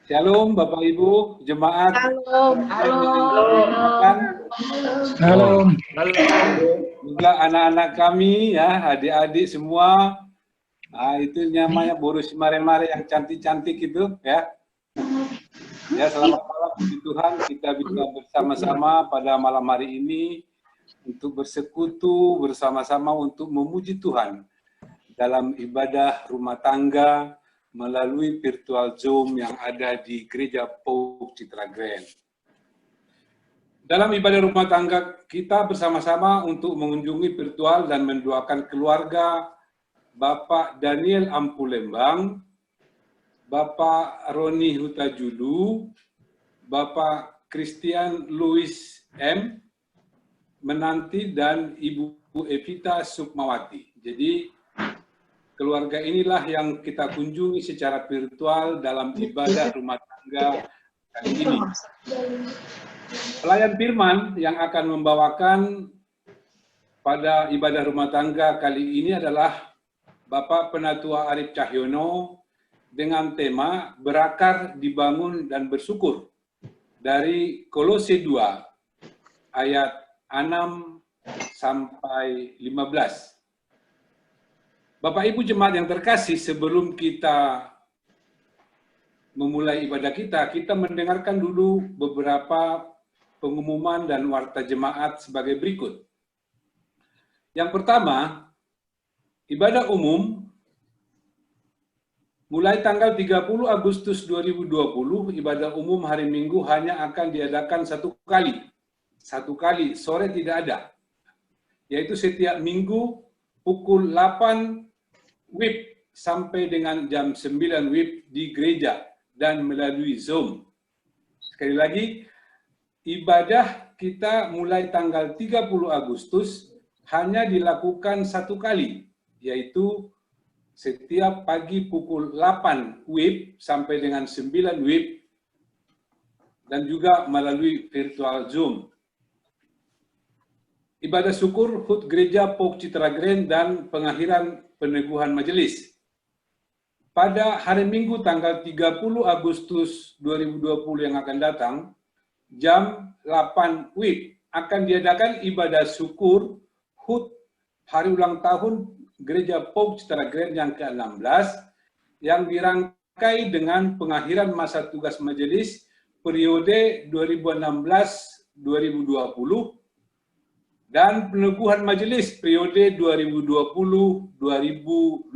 Shalom Bapak Ibu, jemaat. Halo. Halo. Juga anak-anak kami ya, adik-adik semua. Nah, itu namanya boros mare-mare yang cantik-cantik itu ya. Ya, selamat malam puji Tuhan, kita bisa bersama-sama pada malam hari ini untuk bersekutu bersama-sama untuk memuji Tuhan dalam ibadah rumah tangga melalui virtual Zoom yang ada di Gereja Pauk Citra Grand. Dalam ibadah rumah tangga kita bersama-sama untuk mengunjungi virtual dan mendoakan keluarga Bapak Daniel Ampulembang, Bapak Roni Hutajulu, Bapak Christian Louis M. Menanti, dan Ibu Evita Sukmawati. Jadi keluarga inilah yang kita kunjungi secara virtual dalam ibadah rumah tangga kali ini. Pelayan firman yang akan membawakan pada ibadah rumah tangga kali ini adalah Bapak Penatua Arif Cahyono dengan tema Berakar, Dibangun, dan Bersyukur dari Kolose 2 ayat 6 sampai 15. Bapak Ibu jemaat yang terkasih, sebelum kita memulai ibadah kita mendengarkan dulu beberapa pengumuman dan warta jemaat sebagai berikut. Yang pertama, ibadah umum mulai tanggal 30 Agustus 2020, ibadah umum hari Minggu hanya akan diadakan satu kali, sore tidak ada, yaitu setiap Minggu pukul 8 WIB sampai dengan jam 9 WIB di gereja dan melalui Zoom. Sekali lagi, ibadah kita mulai tanggal 30 Agustus hanya dilakukan satu kali, yaitu setiap pagi pukul 8 WIB sampai dengan 9 WIB dan juga melalui virtual Zoom. Ibadah syukur HUT Gereja Pauk Citra Grand dan pengakhiran peneguhan majelis. Pada hari Minggu tanggal 30 Agustus 2020 yang akan datang, jam 8 WIB akan diadakan ibadah syukur HUT Hari Ulang Tahun Gereja Pauk Citra Grand yang ke-16 yang dirangkai dengan pengakhiran masa tugas majelis periode 2016-2020 dan peneguhan majelis periode 2020-2024.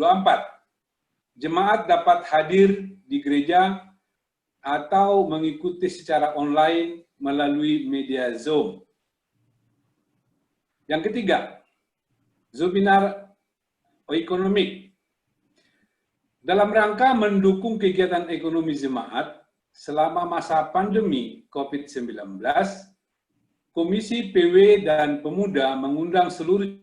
Jemaat dapat hadir di gereja atau mengikuti secara online melalui media Zoom. Yang ketiga, Zoominar Ekonomi. Dalam rangka mendukung kegiatan ekonomi jemaat selama masa pandemi COVID-19, Komisi PW dan Pemuda mengundang seluruh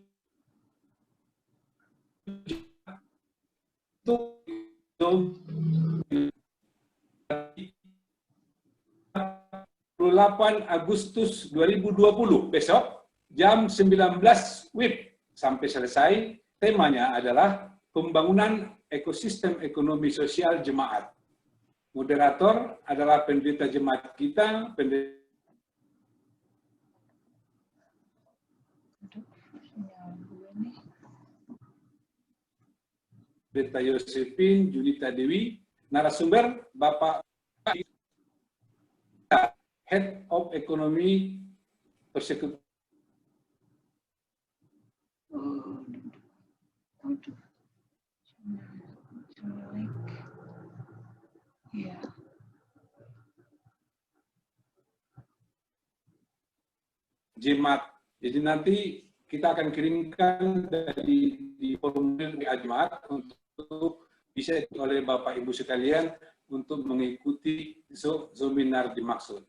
28 Agustus 2020 besok jam 19 WIB sampai selesai. Temanya adalah pembangunan ekosistem ekonomi sosial jemaat. Moderator adalah pendeta jemaat kita, pendeta Yosefin Junita Dewi, narasumber Bapak Head of Economy Persekutuan. Jemaat. Jadi nanti kita akan kirimkan di formulir WA Jemaat untuk bisa oleh Bapak Ibu sekalian untuk mengikuti Zoominar dimaksud.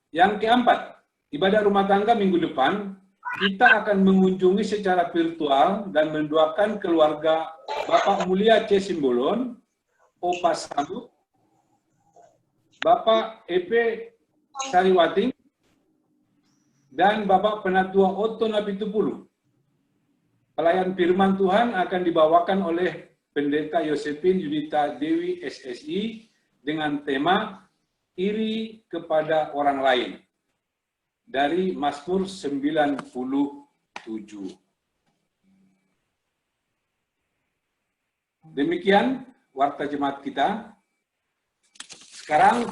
Yang keempat, ibadah rumah tangga minggu depan kita akan mengunjungi secara virtual dan mendoakan keluarga Bapak Mulia C. Simbolon, Opa Samu, Bapak EP Sariwating, dan Bapak Penatua Otto Napitupulu. Pelayan firman Tuhan akan dibawakan oleh Pendeta Yosefin Junita Dewi SSI dengan tema iri kepada orang lain dari Mazmur 97. Demikian warta jemaat kita. Sekarang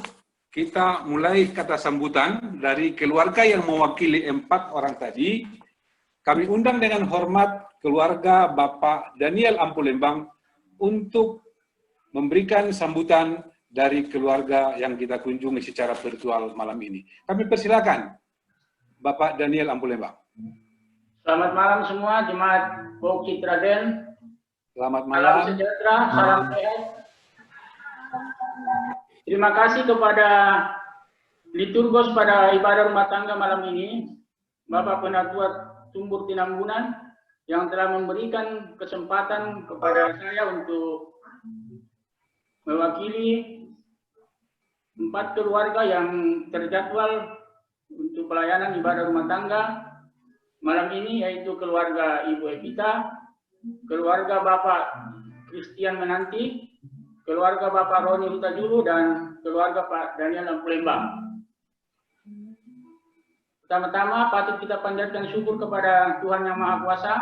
kita mulai kata sambutan dari keluarga yang mewakili 4 orang tadi. Kami undang dengan hormat keluarga Bapak Daniel Ampulembang untuk memberikan sambutan dari keluarga yang kita kunjungi secara virtual malam ini. Kami persilakan Bapak Daniel Ampulembang. Selamat malam semua jemaat Bukit Raden. Selamat malam. Salam sejahtera, salam sehat. Terima kasih kepada liturgos pada ibadah rumah tangga malam ini, Bapak Penatua Tumbur Tinambunan, yang telah memberikan kesempatan kepada saya untuk mewakili 4 keluarga yang terjadwal untuk pelayanan ibadah rumah tangga malam ini, yaitu keluarga Ibu Evita, keluarga Bapak Christian Menanti, keluarga Bapak Roni Rutajulu, dan keluarga Pak Daniel Ampulembang. Pertama-tama patut kita panjatkan syukur kepada Tuhan Yang Maha Kuasa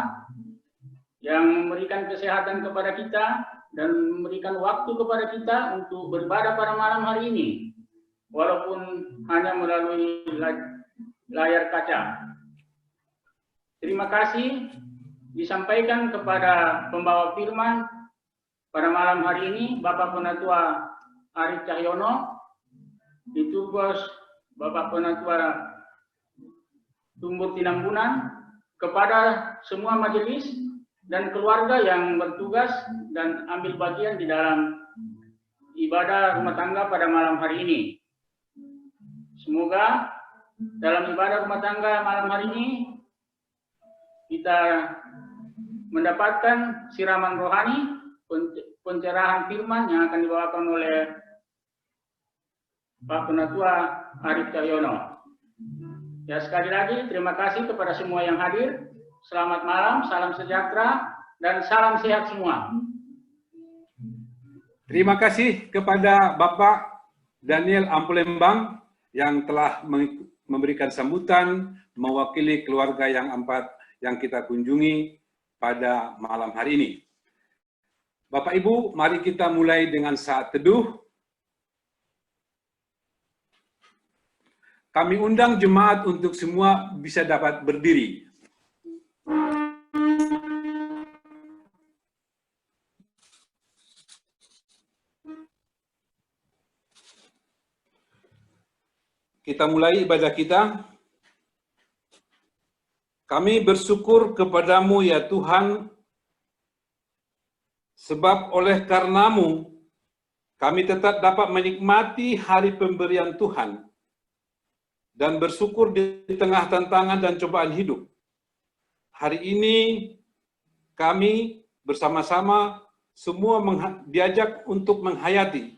yang memberikan kesehatan kepada kita dan memberikan waktu kepada kita untuk beribadah pada malam hari ini, walaupun hanya melalui layar kaca. Terima kasih disampaikan kepada pembawa firman pada malam hari ini, Bapak Penatua Arif Cahyono, liturgos Bapak Penatua Tumbur Tinambunan, kepada semua majelis dan keluarga yang bertugas dan ambil bagian di dalam ibadah rumah tangga pada malam hari ini. Semoga dalam ibadah rumah tangga malam hari ini kita mendapatkan siraman rohani, pencerahan firman yang akan dibawakan oleh Pak Penatua Arif Cahyono. Ya, sekali lagi terima kasih kepada semua yang hadir. Selamat malam, salam sejahtera, dan salam sehat semua. Terima kasih kepada Bapak Daniel Ampulembang yang telah memberikan sambutan mewakili keluarga yang 4 yang kita kunjungi pada malam hari ini. Bapak Ibu, mari kita mulai dengan saat teduh. Kami undang jemaat untuk semua bisa dapat berdiri. Kita mulai ibadah kita. Kami bersyukur kepadamu ya Tuhan, sebab oleh karenamu kami tetap dapat menikmati hari pemberian Tuhan dan bersyukur di tengah tantangan dan cobaan hidup. Hari ini kami bersama-sama semua diajak untuk menghayati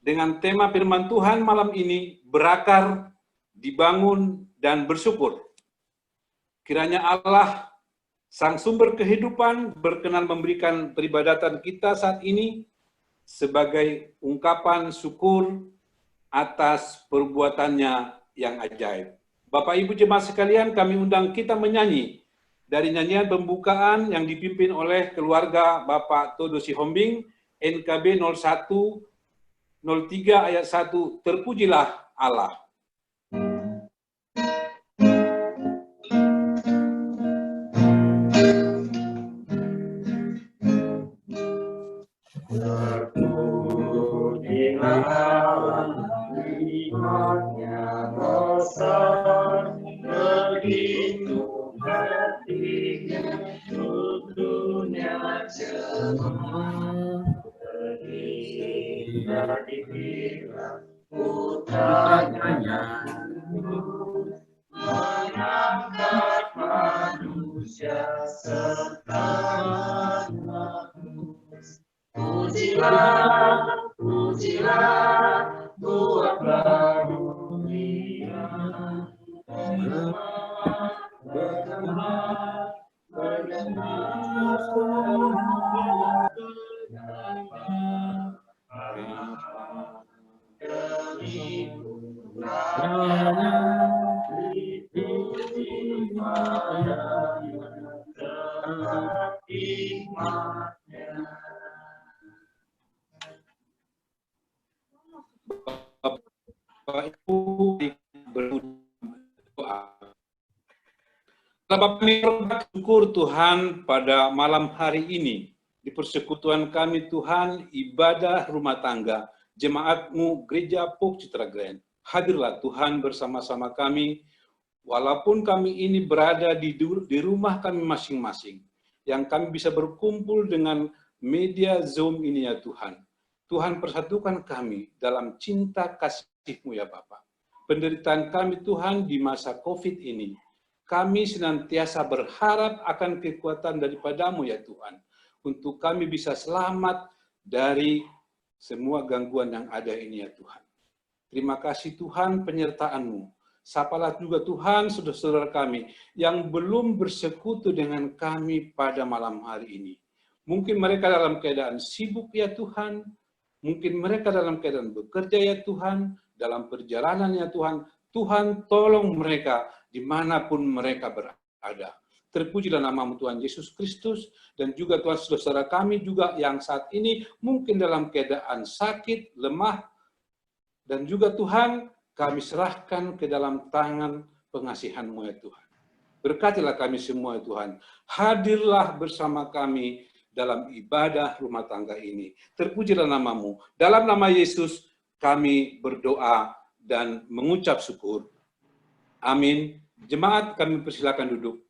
dengan tema firman Tuhan malam ini, berakar, dibangun, dan bersyukur. Kiranya Allah, Sang Sumber Kehidupan, berkenan memberikan peribadatan kita saat ini sebagai ungkapan syukur atas perbuatannya yang ajaib. Bapak Ibu jemaat sekalian, kami undang kita menyanyi dari nyanyian pembukaan yang dipimpin oleh keluarga Bapak Todo Sihombing, NKB 0103 ayat 1, Terpujilah Allah. Terpujilah Allah, nikmatnya besar, begitu hatinya untuk dunia cerah. Berilah dikira putranya mengangkat manusia serta manusia. Pujilah, pujilah, Tuhan karunia, bergema, bergema, Bapak Ibu berdoa. Bapak kami bersyukur Tuhan pada malam hari ini di persekutuan kami Tuhan ibadah rumah tangga jemaat-Mu Gereja Pok Citra Grand. Hadirlah Tuhan bersama-sama kami walaupun kami ini berada di rumah kami masing-masing yang kami bisa berkumpul dengan media Zoom ini ya Tuhan. Tuhan persatukan kami dalam cinta kasih-Mu ya Bapa. Penderitaan kami Tuhan di masa COVID ini, kami senantiasa berharap akan kekuatan daripada-Mu ya Tuhan, untuk kami bisa selamat dari semua gangguan yang ada ini ya Tuhan. Terima kasih Tuhan penyertaan-Mu. Sapalah juga Tuhan saudara-saudara kami yang belum bersekutu dengan kami pada malam hari ini. Mungkin mereka dalam keadaan sibuk ya Tuhan, mungkin mereka dalam keadaan bekerja ya Tuhan, dalam perjalanan ya Tuhan. Tuhan tolong mereka dimanapun mereka berada. Terpujilah nama-Mu Tuhan Yesus Kristus, dan juga Tuhan saudara kami juga yang saat ini mungkin dalam keadaan sakit, lemah, dan juga Tuhan kami serahkan ke dalam tangan pengasihan-Mu ya Tuhan. Berkatilah kami semua ya Tuhan. Hadirlah bersama kami dalam ibadah rumah tangga ini. Terpujilah nama-Mu. Dalam nama Yesus kami berdoa dan mengucap syukur. Amin. Jemaat kami persilakan duduk.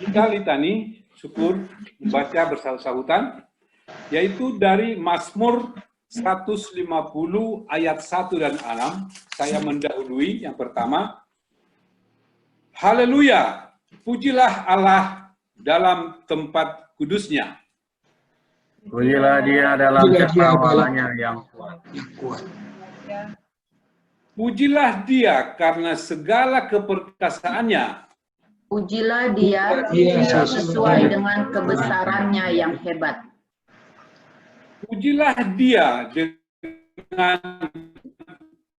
Kita litani syukur membaca bersahut-sahutan, yaitu dari Mazmur 150 ayat 1 dan 6. Saya mendahului yang pertama. Haleluya, pujilah Allah dalam tempat kudus-Nya. Pujilah Dia dalam cakrawalanya yang kuat. Pujilah Dia karena segala keperkasaannya. Pujilah Dia sesuai dengan kebesarannya yang hebat. Pujilah Dia dengan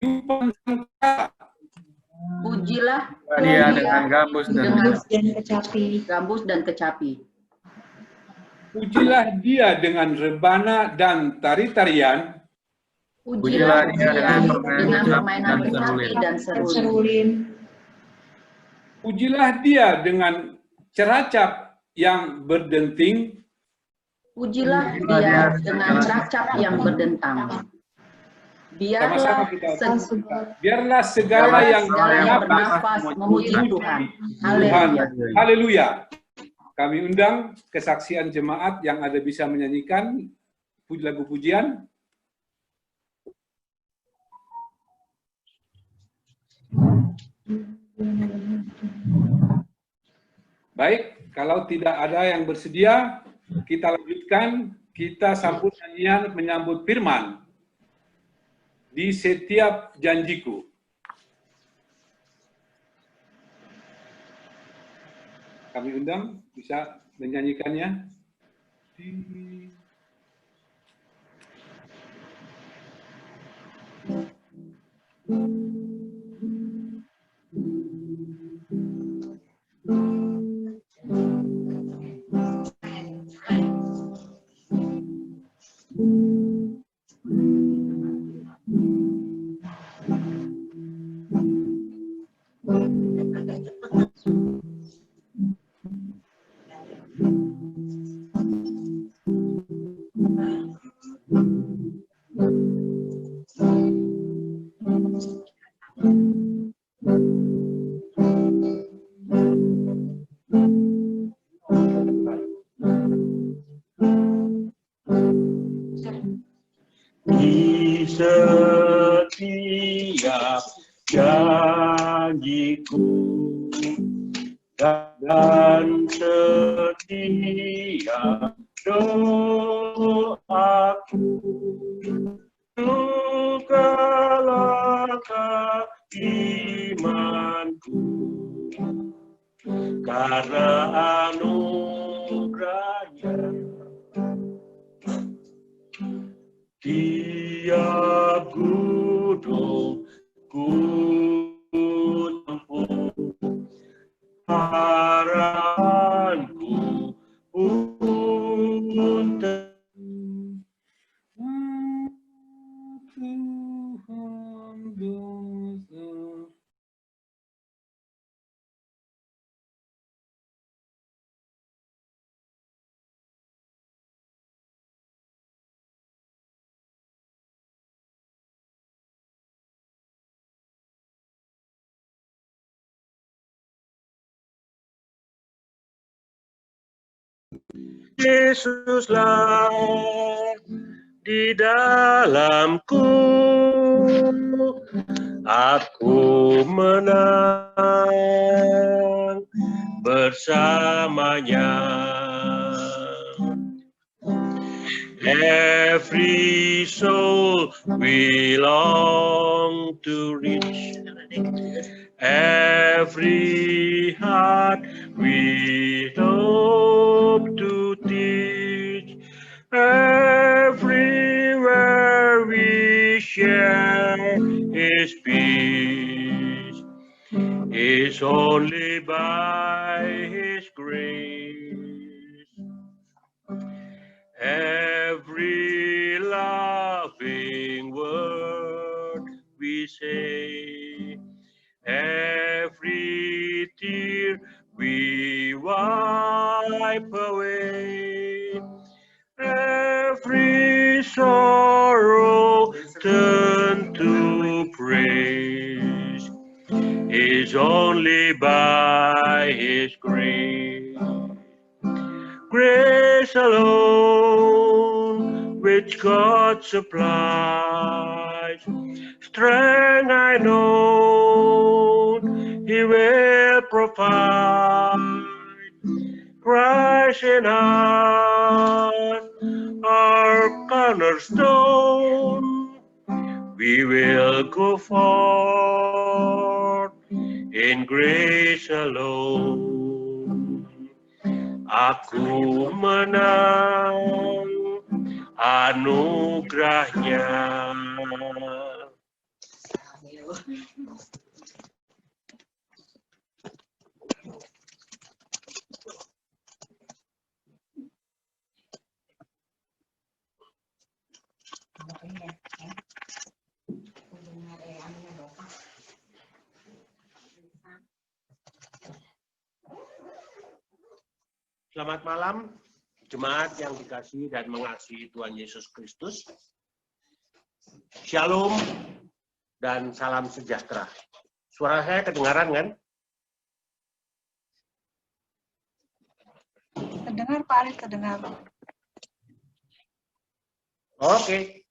tiupan sangkala. Pujilah Dia dengan gambus dan kecapi. Pujilah Dia dengan rebana dan tari-tarian. Pujilah Dia dengan permainan kecapi dan serulin. Pujilah Dia dengan ceracap yang berdenting. Pujilah Dia dengan ceracap yang berdentang. Biarlah segala yang bernafas memuji Tuhan. Haleluya. Haleluya. Kami undang kesaksian jemaat yang ada bisa menyanyikan lagu pujian. Baik, kalau tidak ada yang bersedia, kita lanjutkan. Kita sambut nyanyian menyambut firman. Di setiap janjiku. Kami undang, bisa menyanyikannya. Di setiap janjiku dan setiap doaku, bukalah imanku karena anugerahnya. tiap gunung ku tempuh, harapanku pun Tuhan dosa. Yesuslah di dalamku, aku menang bersamanya. Every soul belong to reach, every heart we hope to teach, everywhere we share His peace, is only by His grace. Every loving word we say, every tear we wipe away, every sorrow turn to praise, is only by His grace. Grace alone, which God supplies, strength I know He will provide. Christ in us, our cornerstone, we will go forth in grace alone. Aku menang anugerahnya. Selamat malam, jemaat yang dikasihi dan mengasihi Tuhan Yesus Kristus. Shalom dan salam sejahtera. Suara saya kedengaran kan? Terdengar Pak Alex, terdengar. Oke.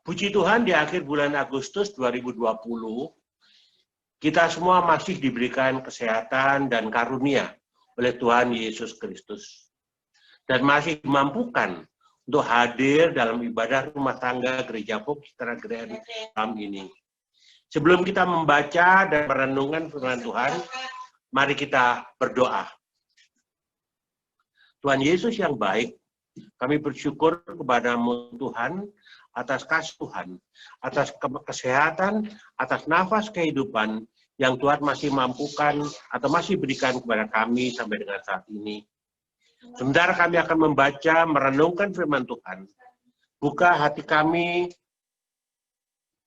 Puji Tuhan, di akhir bulan Agustus 2020, kita semua masih diberikan kesehatan dan karunia oleh Tuhan Yesus Kristus. Dan masih dimampukan untuk hadir dalam ibadah rumah tangga Gereja Pokitra Grand malam ini. Sebelum kita membaca dan merenungkan firman Tuhan, mari kita berdoa. Tuhan Yesus yang baik, kami bersyukur kepada-Mu Tuhan, atas kasih Tuhan, atas kesehatan, atas nafas kehidupan yang Tuhan masih mampukan atau masih berikan kepada kami sampai dengan saat ini. Sementara kami akan membaca, merenungkan firman Tuhan, buka hati kami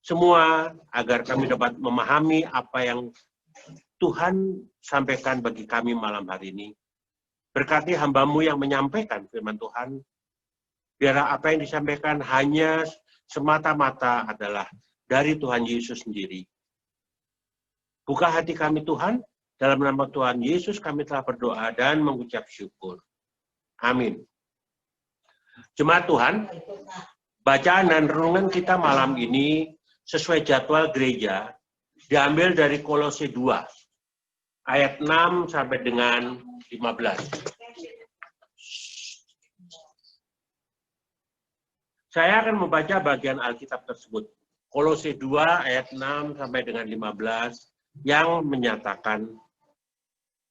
semua agar kami dapat memahami apa yang Tuhan sampaikan bagi kami malam hari ini. Berkati hamba-Mu yang menyampaikan firman Tuhan, biarlah apa yang disampaikan hanya semata-mata adalah dari Tuhan Yesus sendiri. Buka hati kami Tuhan, dalam nama Tuhan Yesus kami telah berdoa dan mengucap syukur. Amin. Jemaat Tuhan, bacaan dan renungan kita malam ini sesuai jadwal gereja, diambil dari Kolose 2, ayat 6 sampai dengan 15. Saya akan membaca bagian Alkitab tersebut. Kolose 2 ayat 6 sampai dengan 15 yang menyatakan,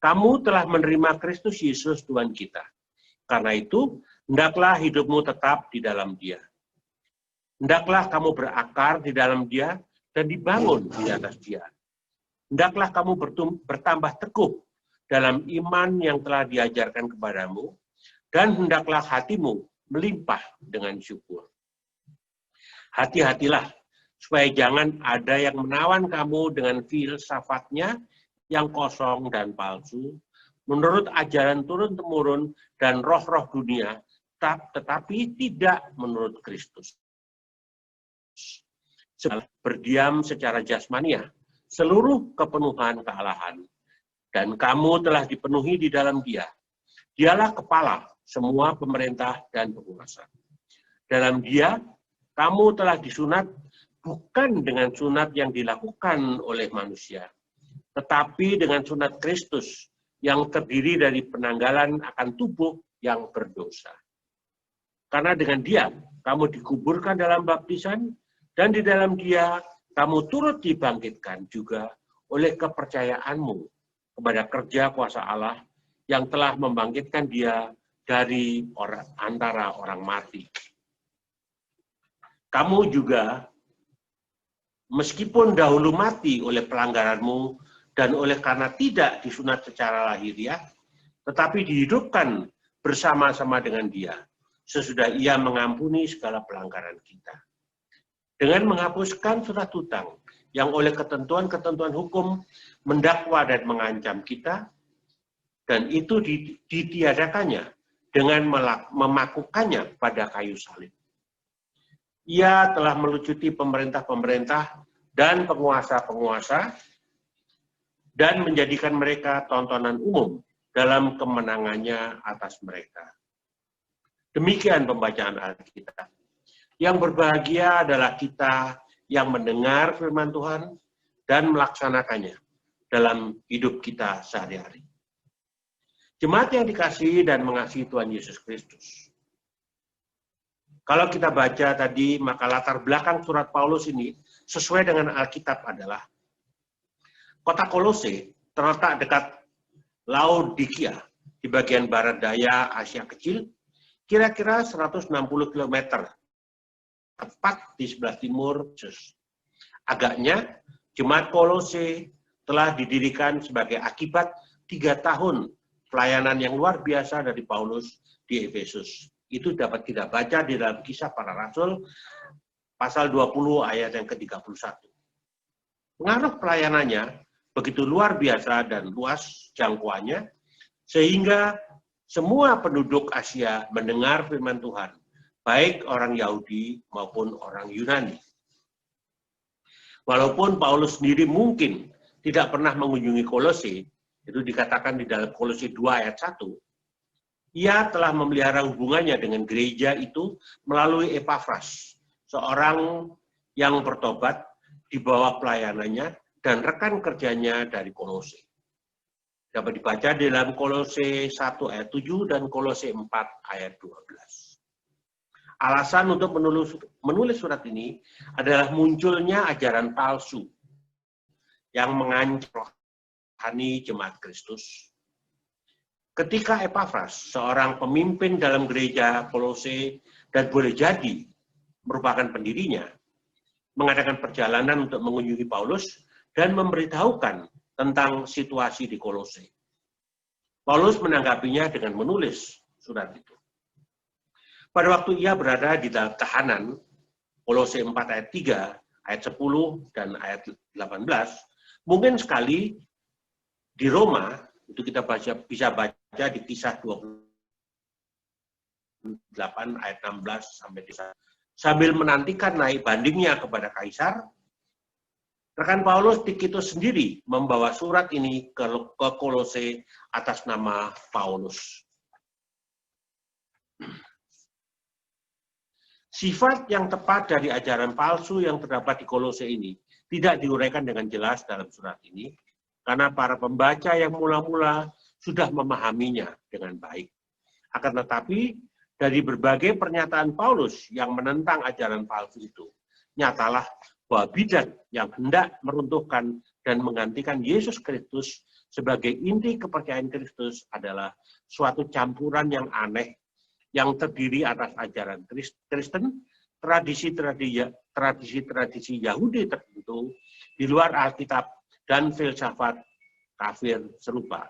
kamu telah menerima Kristus Yesus Tuhan kita. Karena itu, hendaklah hidupmu tetap di dalam Dia. Hendaklah kamu berakar di dalam Dia dan dibangun di atas Dia. Hendaklah kamu bertambah teguh dalam iman yang telah diajarkan kepadamu, dan hendaklah hatimu melimpah dengan syukur. Hati-hatilah, supaya jangan ada yang menawan kamu dengan filsafatnya yang kosong dan palsu, menurut ajaran turun-temurun dan roh-roh dunia, tetapi tidak menurut Kristus. Berdiam secara jasmania, seluruh kepenuhan kealahan, dan kamu telah dipenuhi di dalam Dia. Dialah kepala semua pemerintah dan penguasa. Dalam Dia, kamu telah disunat bukan dengan sunat yang dilakukan oleh manusia, tetapi dengan sunat Kristus yang terdiri dari penanggalan akan tubuh yang berdosa. Karena dengan Dia, kamu dikuburkan dalam baptisan, dan di dalam Dia, kamu turut dibangkitkan juga oleh kepercayaanmu kepada kerja kuasa Allah yang telah membangkitkan Dia dari antara orang mati. Kamu juga, meskipun dahulu mati oleh pelanggaranmu dan oleh karena tidak disunat secara lahiriah, tetapi dihidupkan bersama-sama dengan Dia, sesudah Ia mengampuni segala pelanggaran kita. Dengan menghapuskan surat hutang yang oleh ketentuan-ketentuan hukum mendakwa dan mengancam kita, dan itu ditiadakannya dengan memakukannya pada kayu salib. Ia telah melucuti pemerintah-pemerintah dan penguasa-penguasa dan menjadikan mereka tontonan umum dalam kemenangannya atas mereka. Demikian pembacaan Alkitab. Yang berbahagia adalah kita yang mendengar firman Tuhan dan melaksanakannya dalam hidup kita sehari-hari. Jemaat yang dikasihi dan mengasihi Tuhan Yesus Kristus. Kalau kita baca tadi, maka latar belakang surat Paulus ini sesuai dengan Alkitab adalah kota Kolose terletak dekat Laodikia di bagian barat daya Asia Kecil, kira-kira 160 km tepat di sebelah timur. Agaknya, Jemaat Kolose telah didirikan sebagai akibat 3 tahun pelayanan yang luar biasa dari Paulus di Efesus. Itu dapat kita baca di dalam Kisah Para Rasul, pasal 20 ayat yang ke-31. Pengaruh pelayanannya begitu luar biasa dan luas jangkauannya, sehingga semua penduduk Asia mendengar firman Tuhan, baik orang Yahudi maupun orang Yunani. Walaupun Paulus sendiri mungkin tidak pernah mengunjungi Kolose, itu dikatakan di dalam Kolose 2 ayat 1, ia telah memelihara hubungannya dengan gereja itu melalui Epafras, seorang yang bertobat di bawah pelayanannya dan rekan kerjanya dari Kolose. Dapat dibaca di dalam Kolose 1 ayat 7 dan Kolose 4 ayat 12. Alasan untuk menulis surat ini adalah munculnya ajaran palsu yang mengancam rohani jemaat Kristus. Ketika Epafras, seorang pemimpin dalam gereja Kolose dan boleh jadi merupakan pendirinya, mengadakan perjalanan untuk mengunjungi Paulus dan memberitahukan tentang situasi di Kolose. Paulus menanggapinya dengan menulis surat itu. Pada waktu ia berada di dalam tahanan, Kolose 4 ayat 3, ayat 10, dan ayat 18, mungkin sekali di Roma, itu kita bisa baca di Kisah 28 ayat 16 sampai 19. Sambil menantikan naik bandingnya kepada Kaisar, rekan Paulus Tikikus sendiri membawa surat ini ke Kolose atas nama Paulus. Sifat yang tepat dari ajaran palsu yang terdapat di Kolose ini tidak diuraikan dengan jelas dalam surat ini, karena para pembaca yang mula-mula sudah memahaminya dengan baik. Akan tetapi, dari berbagai pernyataan Paulus yang menentang ajaran palsu itu, nyatalah bahwa bidat yang hendak meruntuhkan dan menggantikan Yesus Kristus sebagai inti kepercayaan Kristus adalah suatu campuran yang aneh yang terdiri atas ajaran Kristen, tradisi-tradisi Yahudi tertentu di luar Alkitab, dan filsafat kafir serupa.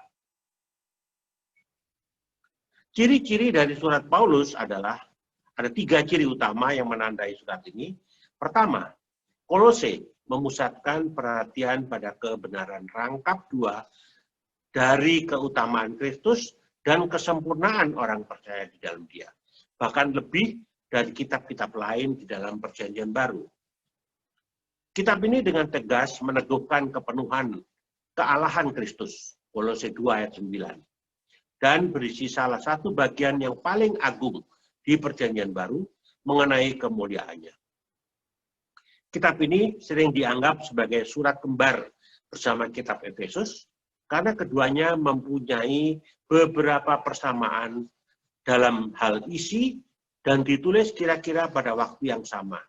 Ciri-ciri dari surat Paulus adalah ada 3 ciri utama yang menandai surat ini. Pertama, Kolose memusatkan perhatian pada kebenaran rangkap 2 dari keutamaan Kristus dan kesempurnaan orang percaya di dalam Dia. Bahkan lebih dari kitab-kitab lain di dalam Perjanjian Baru. Kitab ini dengan tegas meneguhkan kepenuhan kealahan Kristus, Kolose 2 ayat 9. Dan berisi salah satu bagian yang paling agung di Perjanjian Baru mengenai kemuliaannya. Kitab ini sering dianggap sebagai surat kembar bersama kitab Efesus, karena keduanya mempunyai beberapa persamaan dalam hal isi dan ditulis kira-kira pada waktu yang sama.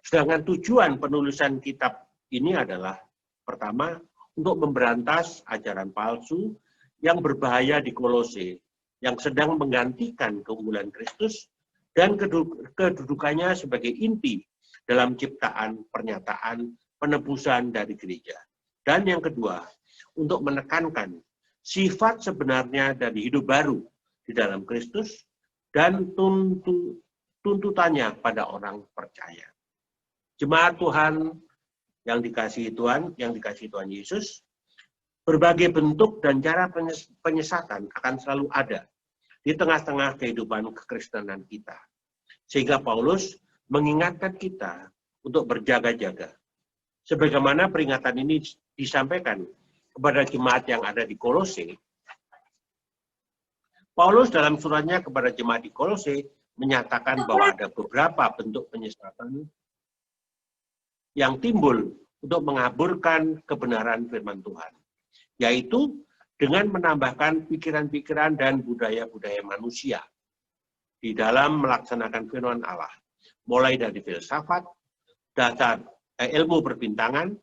Sedangkan tujuan penulisan kitab ini adalah, pertama, untuk memberantas ajaran palsu yang berbahaya di Kolose, yang sedang menggantikan keunggulan Kristus dan kedudukannya sebagai inti dalam ciptaan pernyataan penebusan dari gereja. Dan yang kedua, untuk menekankan sifat sebenarnya dari hidup baru di dalam Kristus dan tuntutannya pada orang percaya. Jemaat Tuhan yang dikasihi Tuhan Yesus, berbagai bentuk dan cara penyesatan akan selalu ada di tengah-tengah kehidupan kekristenan kita. Sehingga Paulus mengingatkan kita untuk berjaga-jaga. Sebagaimana peringatan ini disampaikan kepada jemaat yang ada di Kolose, Paulus dalam suratnya kepada jemaat di Kolose menyatakan bahwa ada beberapa bentuk penyesatan yang timbul untuk mengaburkan kebenaran firman Tuhan, yaitu dengan menambahkan pikiran-pikiran dan budaya-budaya manusia di dalam melaksanakan firman Allah, mulai dari filsafat, dasar ilmu perbintangan,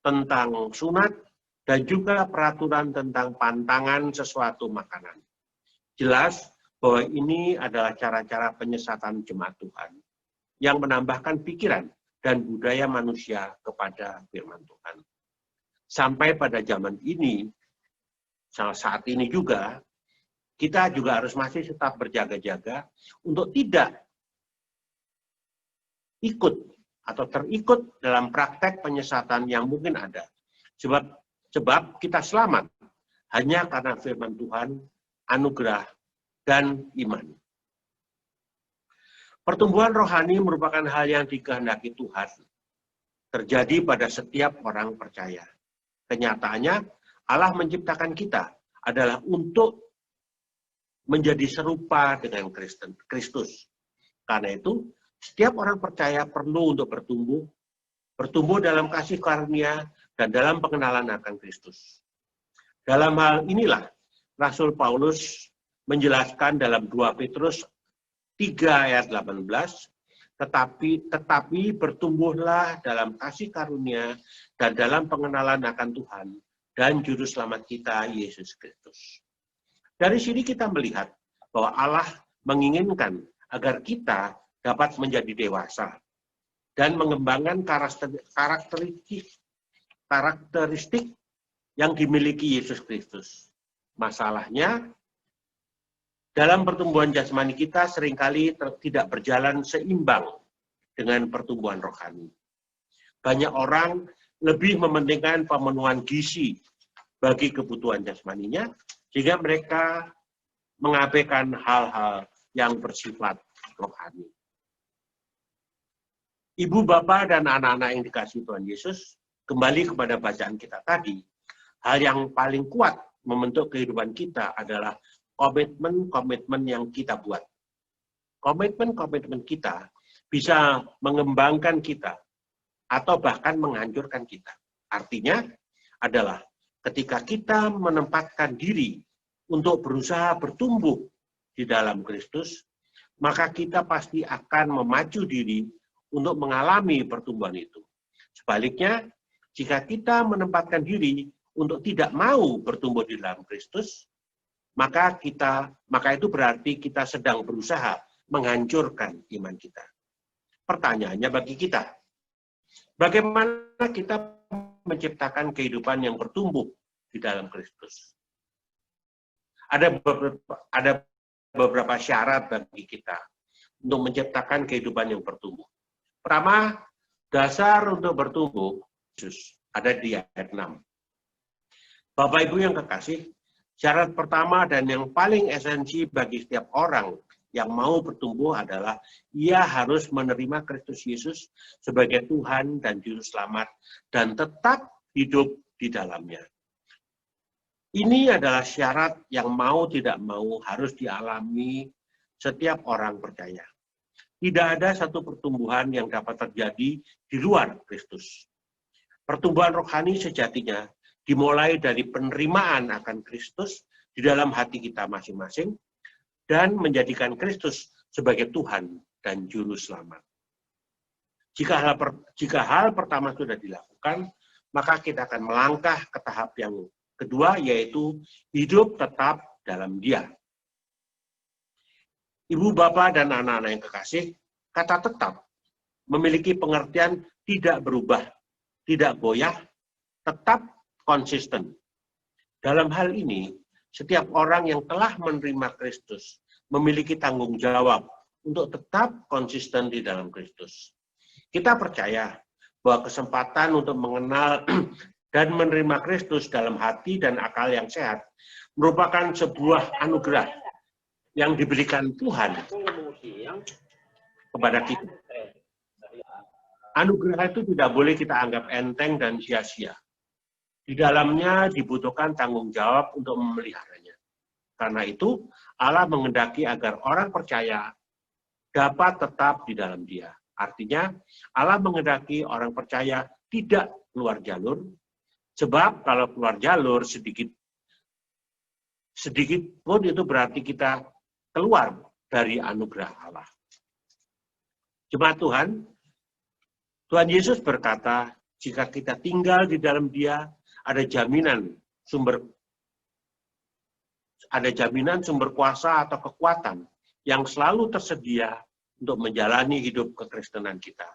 tentang sunat, dan juga peraturan tentang pantangan sesuatu makanan. Jelas bahwa ini adalah cara-cara penyesatan jemaat Tuhan yang menambahkan pikiran dan budaya manusia kepada firman Tuhan. Sampai pada zaman ini, saat ini juga, kita juga harus masih tetap berjaga-jaga untuk tidak ikut atau terikut dalam praktek penyesatan yang mungkin ada. Sebab kita selamat hanya karena firman Tuhan, anugerah, dan iman. Pertumbuhan rohani merupakan hal yang dikehendaki Tuhan terjadi pada setiap orang percaya. Kenyataannya, Allah menciptakan kita adalah untuk menjadi serupa dengan Kristus. Karena itu, setiap orang percaya perlu untuk bertumbuh dalam kasih karunia dan dalam pengenalan akan Kristus. Dalam hal inilah, Rasul Paulus menjelaskan dalam 2 Petrus 3 ayat 18, tetapi bertumbuhlah dalam kasih karunia dan dalam pengenalan akan Tuhan dan Juru Selamat kita, Yesus Kristus. Dari sini kita melihat bahwa Allah menginginkan agar kita dapat menjadi dewasa dan mengembangkan karakteristik yang dimiliki Yesus Kristus. Masalahnya, dalam pertumbuhan jasmani kita seringkali tidak berjalan seimbang dengan pertumbuhan rohani. Banyak orang lebih mementingkan pemenuhan gizi bagi kebutuhan jasmaninya, sehingga mereka mengabaikan hal-hal yang bersifat rohani. Ibu, bapak, dan anak-anak yang dikasihi Tuhan Yesus, kembali kepada bacaan kita tadi, hal yang paling kuat membentuk kehidupan kita adalah komitmen yang kita buat. Komitmen kita bisa mengembangkan kita atau bahkan menghancurkan kita. Artinya adalah ketika kita menempatkan diri untuk berusaha bertumbuh di dalam Kristus, maka kita pasti akan memacu diri untuk mengalami pertumbuhan itu. Sebaliknya, Jika kita menempatkan diri untuk tidak mau bertumbuh di dalam Kristus, maka itu berarti kita sedang berusaha menghancurkan iman kita. Pertanyaannya bagi kita, bagaimana kita menciptakan kehidupan yang bertumbuh di dalam Kristus? Ada beberapa syarat bagi kita untuk menciptakan kehidupan yang bertumbuh. Pertama, dasar untuk bertumbuh ada di ayat 6. Bapak Ibu yang kekasih, syarat pertama dan yang paling esensi bagi setiap orang yang mau bertumbuh adalah ia harus menerima Kristus Yesus sebagai Tuhan dan Juru Selamat dan tetap hidup di dalamnya. Ini adalah syarat yang mau tidak mau harus dialami setiap orang percaya. Tidak ada satu pertumbuhan yang dapat terjadi di luar Kristus. Pertumbuhan rohani sejatinya dimulai dari penerimaan akan Kristus di dalam hati kita masing-masing dan menjadikan Kristus sebagai Tuhan dan Juru Selamat. Jika hal pertama sudah dilakukan, maka kita akan melangkah ke tahap yang kedua, yaitu hidup tetap dalam Dia. Ibu, bapak, dan anak-anak yang kekasih, kata tetap memiliki pengertian tidak berubah, tidak goyah, tetap konsisten. Dalam hal ini, setiap orang yang telah menerima Kristus memiliki tanggung jawab untuk tetap konsisten di dalam Kristus. Kita percaya bahwa kesempatan untuk mengenal dan menerima Kristus dalam hati dan akal yang sehat merupakan sebuah anugerah yang diberikan Tuhan kepada kita. Anugerah itu tidak boleh kita anggap enteng dan sia-sia. Di dalamnya dibutuhkan tanggung jawab untuk memeliharanya. Karena itu, Allah menghendaki agar orang percaya dapat tetap di dalam Dia. Artinya, Allah menghendaki orang percaya tidak keluar jalur, sebab kalau keluar jalur sedikit pun itu berarti kita keluar dari anugerah Allah. Jemaat Tuhan Yesus berkata, jika kita tinggal di dalam Dia, ada jaminan sumber kuasa atau kekuatan yang selalu tersedia untuk menjalani hidup kekristenan kita.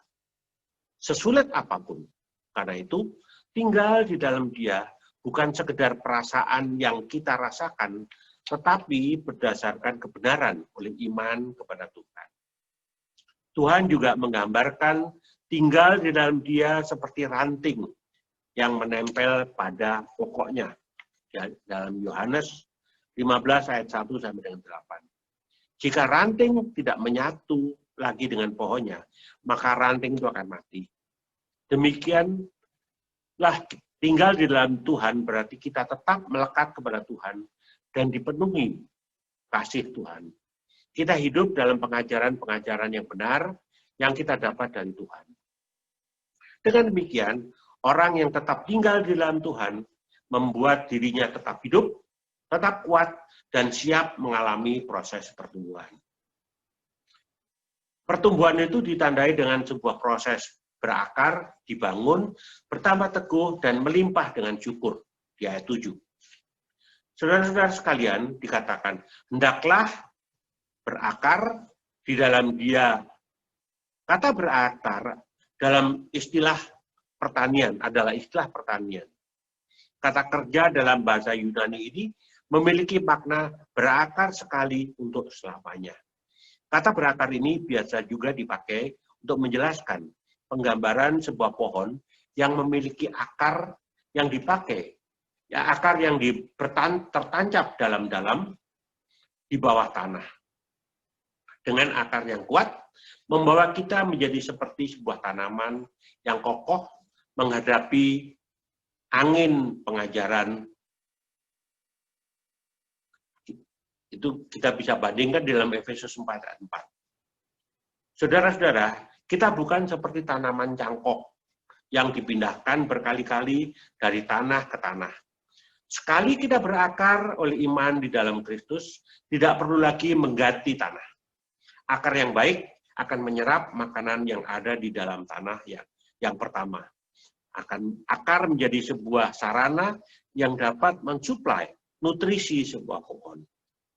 Sesulit apapun. Karena itu, tinggal di dalam Dia bukan sekedar perasaan yang kita rasakan, tetapi berdasarkan kebenaran oleh iman kepada Tuhan. Tuhan juga menggambarkan tinggal di dalam Dia seperti ranting yang menempel pada pokoknya. Dalam Yohanes 15 ayat 1 sampai dengan 8. Jika ranting tidak menyatu lagi dengan pohonnya, maka ranting itu akan mati. Demikianlah tinggal di dalam Tuhan berarti kita tetap melekat kepada Tuhan dan dipenuhi kasih Tuhan. Kita hidup dalam pengajaran-pengajaran yang benar yang kita dapat dari Tuhan. Dengan demikian, orang yang tetap tinggal di dalam Tuhan membuat dirinya tetap hidup, tetap kuat, dan siap mengalami proses pertumbuhan. Pertumbuhan itu ditandai dengan sebuah proses berakar, dibangun, bertambah teguh, dan melimpah dengan syukur. Di ayat 7. Saudara-saudara sekalian, dikatakan, hendaklah berakar di dalam Dia. Kata berakar dalam istilah pertanian adalah istilah pertanian. Kata kerja dalam bahasa Yunani ini memiliki makna berakar sekali untuk selamanya. Kata berakar ini biasa juga dipakai untuk menjelaskan penggambaran sebuah pohon yang memiliki akar yang dipakai, ya akar yang tertancap dalam-dalam di bawah tanah. Dengan akar yang kuat, membawa kita menjadi seperti sebuah tanaman yang kokoh menghadapi angin pengajaran. Itu kita bisa bandingkan dalam Efesus 4 ayat 4. Saudara-saudara, kita bukan seperti tanaman cangkok yang dipindahkan berkali-kali dari tanah ke tanah. Sekali kita berakar oleh iman di dalam Kristus, tidak perlu lagi mengganti tanah. Akar yang baik akan menyerap makanan yang ada di dalam tanah yang pertama. Akar menjadi sebuah sarana yang dapat mensuplai nutrisi sebuah pohon.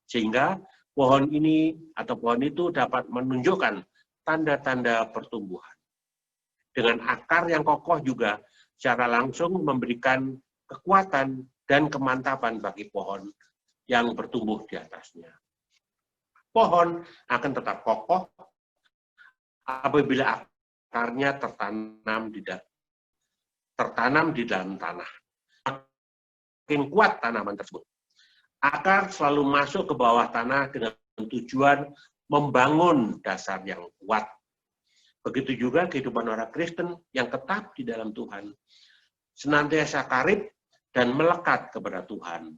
Sehingga pohon ini atau pohon itu dapat menunjukkan tanda-tanda pertumbuhan. Dengan akar yang kokoh juga secara langsung memberikan kekuatan dan kemantapan bagi pohon yang bertumbuh di atasnya. Pohon akan tetap kokoh apabila akarnya tertanam di dalam tanah. Makin kuat tanaman tersebut. Akar selalu masuk ke bawah tanah dengan tujuan membangun dasar yang kuat. Begitu juga kehidupan orang Kristen yang tetap di dalam Tuhan. Senantiasa karib dan melekat kepada Tuhan.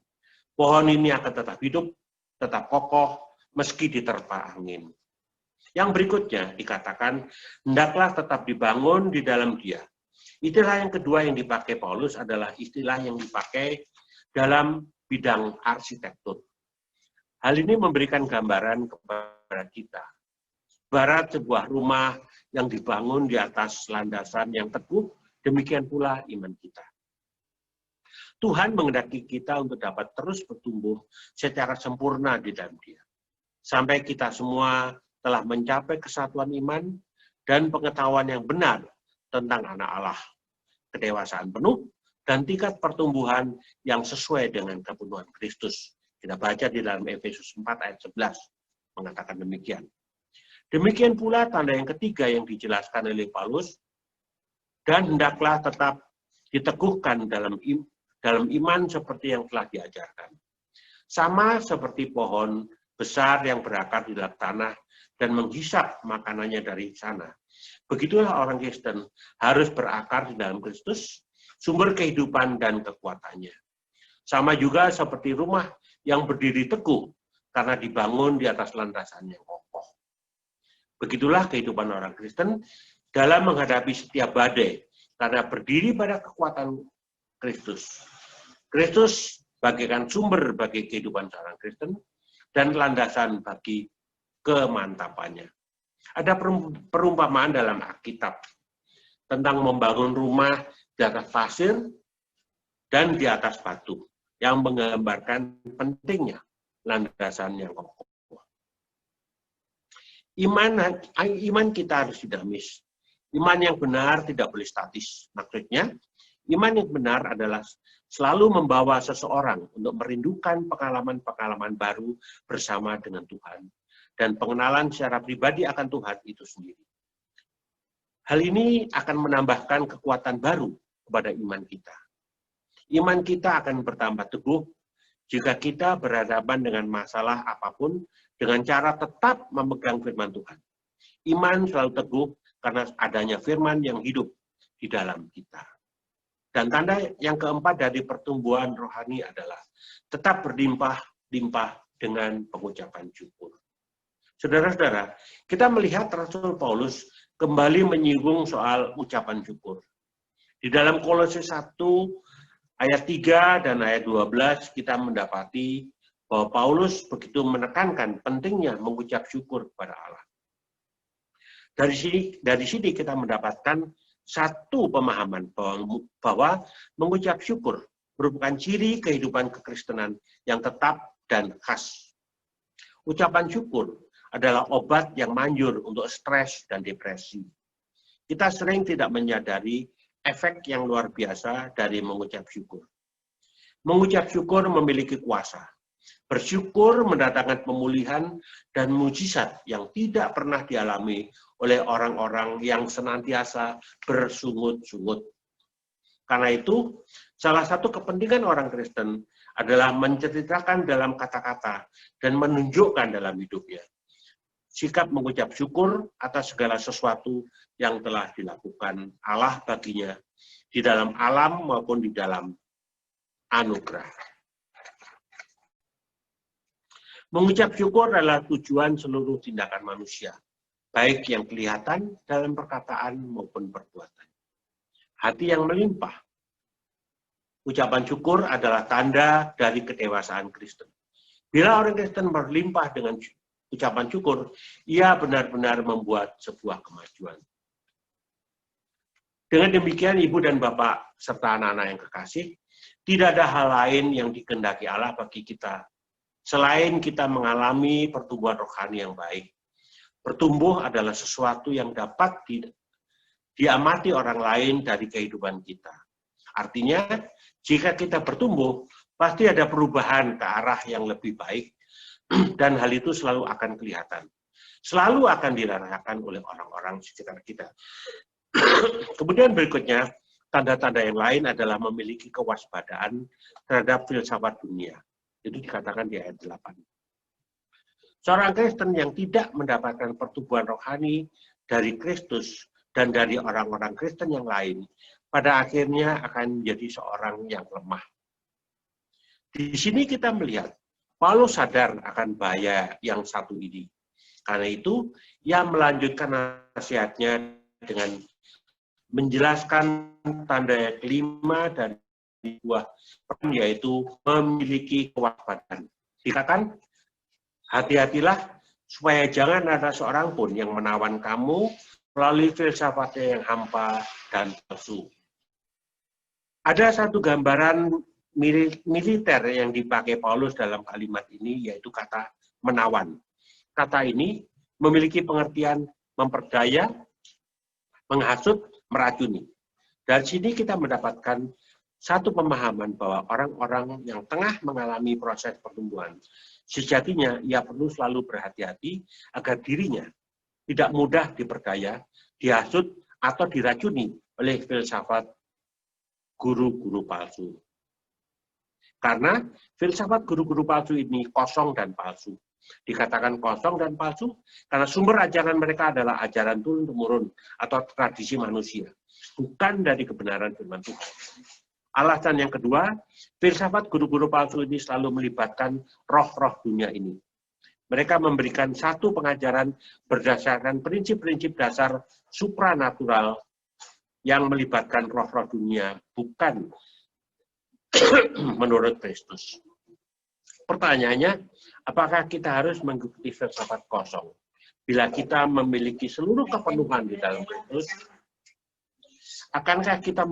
Pohon ini akan tetap hidup, tetap kokoh, meski diterpa angin. Yang berikutnya dikatakan, hendaklah tetap dibangun di dalam Dia. Istilah yang kedua yang dipakai Paulus adalah istilah yang dipakai dalam bidang arsitektur. Hal ini memberikan gambaran kepada kita. Barat sebuah rumah yang dibangun di atas landasan yang teguh, demikian pula iman kita. Tuhan menghendaki kita untuk dapat terus bertumbuh secara sempurna di dalam Dia. Sampai kita semua telah mencapai kesatuan iman dan pengetahuan yang benar tentang anak Allah, kedewasaan penuh, dan tingkat pertumbuhan yang sesuai dengan kepenuhan Kristus. Kita baca di dalam Efesus 4 ayat 11, mengatakan demikian. Demikian pula tanda yang ketiga yang dijelaskan oleh Paulus, dan hendaklah tetap diteguhkan dalam iman seperti yang telah diajarkan. Sama seperti pohon besar yang berakar di dalam tanah dan menghisap makanannya dari sana. Begitulah orang Kristen harus berakar di dalam Kristus, sumber kehidupan dan kekuatannya. Sama juga seperti rumah yang berdiri teguh karena dibangun di atas landasan yang kokoh. Begitulah kehidupan orang Kristen dalam menghadapi setiap badai karena berdiri pada kekuatan Kristus. Kristus bagaikan sumber bagi kehidupan seorang Kristen dan landasan bagi kemantapannya. Ada perumpamaan dalam Alkitab tentang membangun rumah di atas pasir dan di atas batu yang menggambarkan pentingnya landasan yang kokoh. Iman kita harus dinamis. Iman yang benar tidak boleh statis. Maksudnya, iman yang benar adalah selalu membawa seseorang untuk merindukan pengalaman-pengalaman baru bersama dengan Tuhan. Dan pengenalan secara pribadi akan Tuhan itu sendiri. Hal ini akan menambahkan kekuatan baru kepada iman kita. Iman kita akan bertambah teguh jika kita berhadapan dengan masalah apapun dengan cara tetap memegang firman Tuhan. Iman selalu teguh karena adanya firman yang hidup di dalam kita. Dan tanda yang keempat dari pertumbuhan rohani adalah tetap berlimpah-limpah dengan pengucapan syukur. Saudara-saudara, kita melihat Rasul Paulus kembali menyinggung soal ucapan syukur. Di dalam Kolose 1 ayat 3 dan ayat 12 kita mendapati bahwa Paulus begitu menekankan pentingnya mengucap syukur kepada Allah. Dari sini kita mendapatkan satu pemahaman bahwa mengucap syukur merupakan ciri kehidupan kekristenan yang tetap dan khas. Ucapan syukur adalah obat yang manjur untuk stres dan depresi. Kita sering tidak menyadari efek yang luar biasa dari mengucap syukur. Mengucap syukur memiliki kuasa. Bersyukur mendatangkan pemulihan dan mujizat yang tidak pernah dialami oleh orang-orang yang senantiasa bersungut-sungut. Karena itu, salah satu kepentingan orang Kristen adalah menceritakan dalam kata-kata dan menunjukkan dalam hidupnya sikap mengucap syukur atas segala sesuatu yang telah dilakukan Allah baginya di dalam alam maupun di dalam anugerah. Mengucap syukur adalah tujuan seluruh tindakan manusia, baik yang kelihatan dalam perkataan maupun perbuatan. Hati yang melimpah. Ucapan syukur adalah tanda dari kedewasaan Kristen. Bila orang Kristen berlimpah dengan ucapan syukur, ia benar-benar membuat sebuah kemajuan. Dengan demikian, Ibu dan Bapak, serta anak-anak yang kekasih, tidak ada hal lain yang dikehendaki Allah bagi kita, selain kita mengalami pertumbuhan rohani yang baik. Bertumbuh adalah sesuatu yang dapat diamati orang lain dari kehidupan kita. Artinya, jika kita bertumbuh, pasti ada perubahan ke arah yang lebih baik, dan hal itu selalu akan kelihatan. Selalu akan dirasakan oleh orang-orang di sekitar kita. Kemudian berikutnya, tanda-tanda yang lain adalah memiliki kewaspadaan terhadap filsafat dunia. Itu dikatakan di ayat 8. Seorang Kristen yang tidak mendapatkan pertumbuhan rohani dari Kristus dan dari orang-orang Kristen yang lain, pada akhirnya akan menjadi seorang yang lemah. Di sini kita melihat, Paulus sadar akan bahaya yang satu ini. Karena itu, ia melanjutkan nasihatnya dengan menjelaskan tanda yang kelima dari buah peran, yaitu memiliki kewaspadaan. Dikatakan, hati-hatilah supaya jangan ada seorang pun yang menawan kamu melalui filsafatnya yang hampa dan palsu. Ada satu gambaran militer yang dipakai Paulus dalam kalimat ini, yaitu kata menawan. Kata ini memiliki pengertian memperdaya, menghasut, meracuni. Dari sini kita mendapatkan satu pemahaman bahwa orang-orang yang tengah mengalami proses pertumbuhan, sejatinya ia perlu selalu berhati-hati agar dirinya tidak mudah diperdaya, dihasut, atau diracuni oleh filsafat guru-guru palsu. Karena filsafat guru-guru palsu ini kosong dan palsu. Dikatakan kosong dan palsu karena sumber ajaran mereka adalah ajaran turun-temurun atau tradisi manusia, bukan dari kebenaran firman Tuhan. Alasan yang kedua, filsafat guru-guru palsu ini selalu melibatkan roh-roh dunia ini. Mereka memberikan satu pengajaran berdasarkan prinsip-prinsip dasar supranatural yang melibatkan roh-roh dunia, bukan menurut Kristus. Pertanyaannya, apakah kita harus mengikuti filsafat kosong? Bila kita memiliki seluruh kepenuhan di dalam Kristus, akankah kita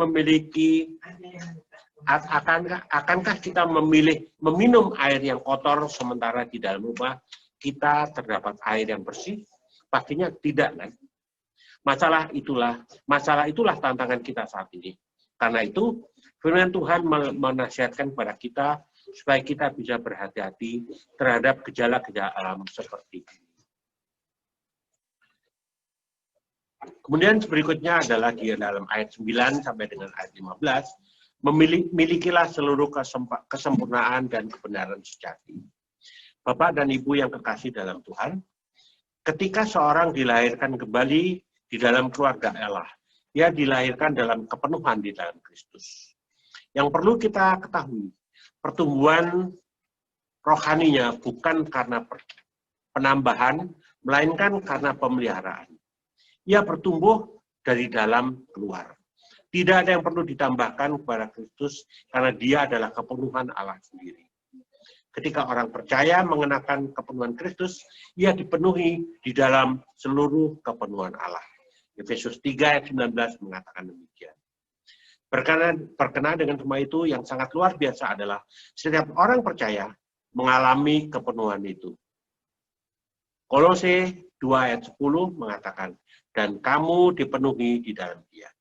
memilih meminum air yang kotor sementara di dalam rumah kita terdapat air yang bersih? Pastinya tidak, kan? Masalah itulah tantangan kita saat ini. Karena itu, firman Tuhan menasihatkan kepada kita supaya kita bisa berhati-hati terhadap gejala-gejala alam seperti ini. Kemudian berikutnya adalah di dalam ayat 9 sampai dengan ayat 15, milikilah seluruh kesempurnaan dan kebenaran sejati. Bapak dan Ibu yang kekasih dalam Tuhan, ketika seorang dilahirkan kembali di dalam keluarga Allah, ia dilahirkan dalam kepenuhan di dalam Kristus. Yang perlu kita ketahui, pertumbuhan rohaninya bukan karena penambahan, melainkan karena pemeliharaan. Ia bertumbuh dari dalam keluar. Tidak ada yang perlu ditambahkan kepada Kristus karena dia adalah kepenuhan Allah sendiri. Ketika orang percaya mengenakan kepenuhan Kristus, ia dipenuhi di dalam seluruh kepenuhan Allah. Efesus 3 ayat 19 mengatakan demikian. Berkenaan dengan semua itu, yang sangat luar biasa adalah setiap orang percaya mengalami kepenuhan itu. Kolose 2 ayat 10 mengatakan, dan kamu dipenuhi di dalam dia.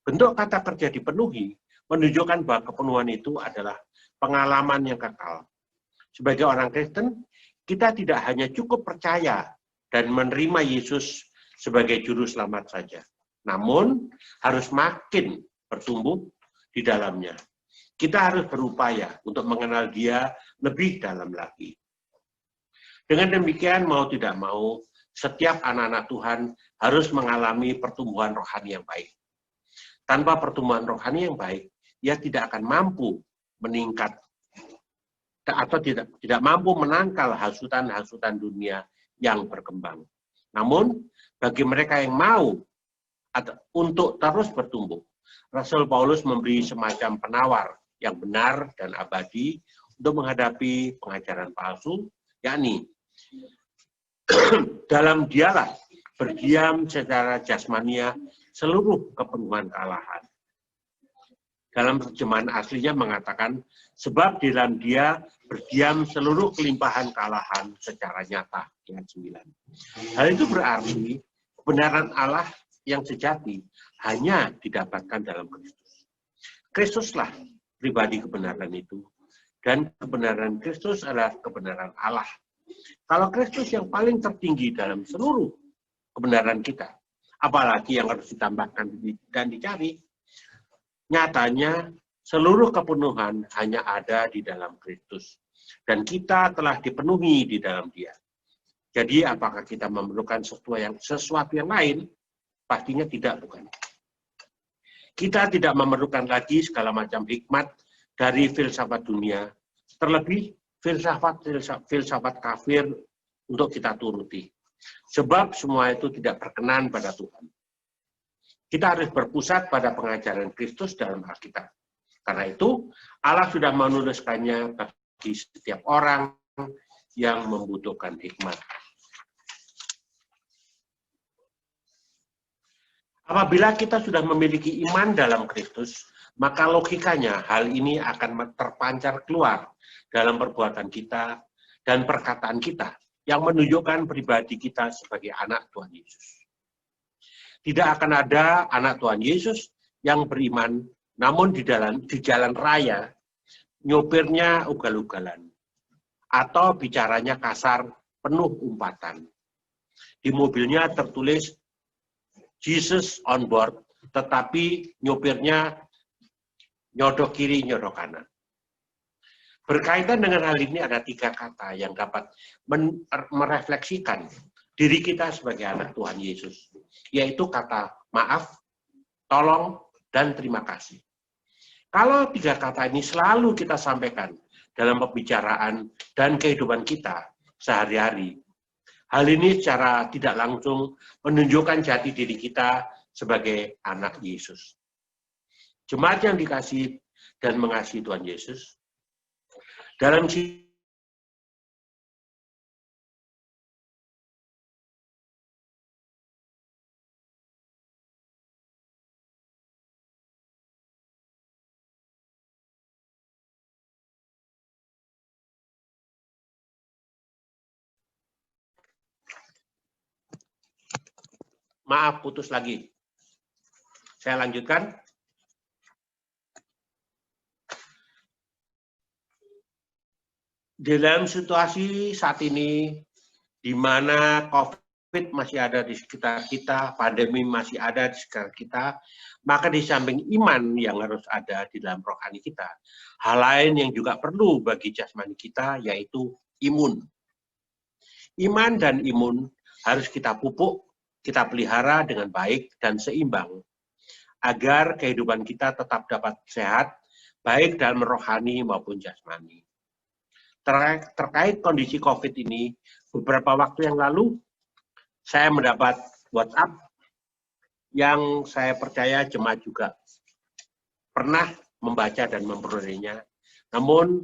Bentuk kata kerja dipenuhi menunjukkan bahwa kepenuhan itu adalah pengalaman yang kekal. Sebagai orang Kristen, kita tidak hanya cukup percaya dan menerima Yesus sebagai juru selamat saja, namun harus makin bertumbuh di dalamnya. Kita harus berupaya untuk mengenal dia lebih dalam lagi. Dengan demikian, mau tidak mau, setiap anak-anak Tuhan harus mengalami pertumbuhan rohani yang baik. Tanpa pertumbuhan rohani yang baik, ia tidak akan mampu meningkat atau tidak mampu menangkal hasutan-hasutan dunia yang berkembang. Namun, bagi mereka yang mau untuk terus bertumbuh, Rasul Paulus memberi semacam penawar yang benar dan abadi untuk menghadapi pengajaran palsu, yakni dalam dialah berdiam secara jasmania seluruh kepenuhan kealahan. Dalam terjemahan aslinya mengatakan, sebab di dalam dia berdiam seluruh kelimpahan kealahan secara nyata. Ayat 9. Hal itu berarti kebenaran Allah yang sejati hanya didapatkan dalam Kristus. Kristuslah pribadi kebenaran itu. Dan kebenaran Kristus adalah kebenaran Allah. Kalau Kristus yang paling tertinggi dalam seluruh kebenaran kita, apalagi yang harus ditambahkan dan dicari, nyatanya seluruh kepenuhan hanya ada di dalam Kristus. Dan kita telah dipenuhi di dalam Dia. Jadi apakah kita memerlukan sesuatu yang lain? Pastinya tidak, bukan. Kita tidak memerlukan lagi segala macam hikmat dari filsafat dunia, terlebih filsafat kafir untuk kita turuti. Sebab semua itu tidak berkenan pada Tuhan. Kita harus berpusat pada pengajaran Kristus dalam Alkitab. Karena itu, Allah sudah menuliskannya bagi setiap orang yang membutuhkan hikmat. Apabila kita sudah memiliki iman dalam Kristus, maka logikanya hal ini akan terpancar keluar dalam perbuatan kita dan perkataan kita yang menunjukkan pribadi kita sebagai anak Tuhan Yesus. Tidak akan ada anak Tuhan Yesus yang beriman, namun di jalan raya nyopirnya ugal-ugalan atau bicaranya kasar, penuh umpatan. Di mobilnya tertulis Jesus on board, tetapi nyopirnya nyodok kiri, nyodok kanan. Berkaitan dengan hal ini ada 3 kata yang dapat merefleksikan diri kita sebagai anak Tuhan Yesus, yaitu kata maaf, tolong, dan terima kasih. Kalau 3 kata ini selalu kita sampaikan dalam pembicaraan dan kehidupan kita sehari-hari, hal ini secara tidak langsung menunjukkan jati diri kita sebagai anak Yesus. Jemaat yang dikasihi dan mengasihi Tuhan Yesus, dalam maaf, putus lagi. Saya lanjutkan. Dalam situasi saat ini, di mana COVID masih ada di sekitar kita, pandemi masih ada di sekitar kita, maka di samping iman yang harus ada di dalam rohani kita, hal lain yang juga perlu bagi jasmani kita, yaitu imun. Iman dan imun harus kita pupuk, kita pelihara dengan baik dan seimbang, agar kehidupan kita tetap dapat sehat, baik dalam rohani maupun jasmani. Terkait kondisi COVID ini, beberapa waktu yang lalu, saya mendapat WhatsApp yang saya percaya jemaat juga pernah membaca dan memperolehnya. Namun,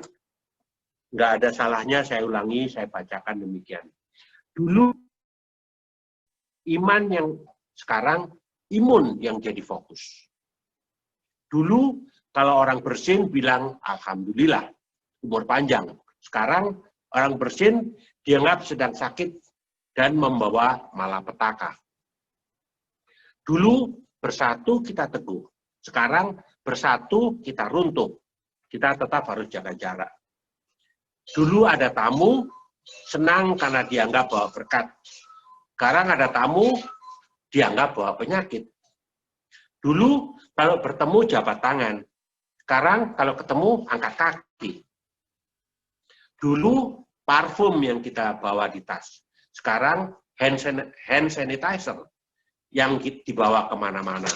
nggak ada salahnya saya ulangi, saya bacakan demikian. Dulu, iman yang sekarang, imun yang jadi fokus. Dulu, kalau orang bersin bilang, Alhamdulillah, umur panjang. Sekarang orang bersin dianggap sedang sakit dan membawa malapetaka. Dulu bersatu kita teguh, sekarang bersatu kita runtuh. Kita tetap harus jaga jarak. Dulu ada tamu, senang karena dianggap bawa berkat. Sekarang ada tamu, dianggap bawa penyakit. Dulu kalau bertemu jabat tangan, sekarang kalau ketemu angkat kaki. Dulu parfum yang kita bawa di tas, sekarang hand sanitizer yang dibawa kemana-mana.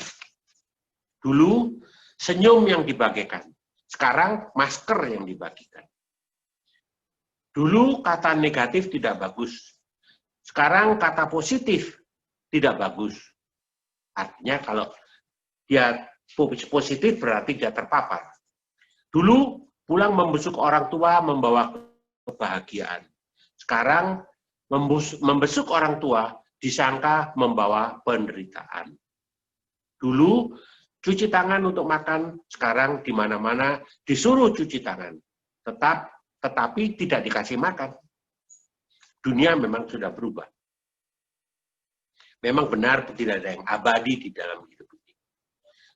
Dulu senyum yang dibagikan, sekarang masker yang dibagikan. Dulu kata negatif tidak bagus, sekarang kata positif tidak bagus. Artinya kalau dia positif berarti dia terpapar. Dulu pulang membesuk orang tua membawa kebahagiaan. Sekarang membesuk orang tua disangka membawa penderitaan. Dulu cuci tangan untuk makan, sekarang di mana-mana disuruh cuci tangan. Tetapi tidak dikasih makan. Dunia memang sudah berubah. Memang benar tidak ada yang abadi di dalam hidup ini.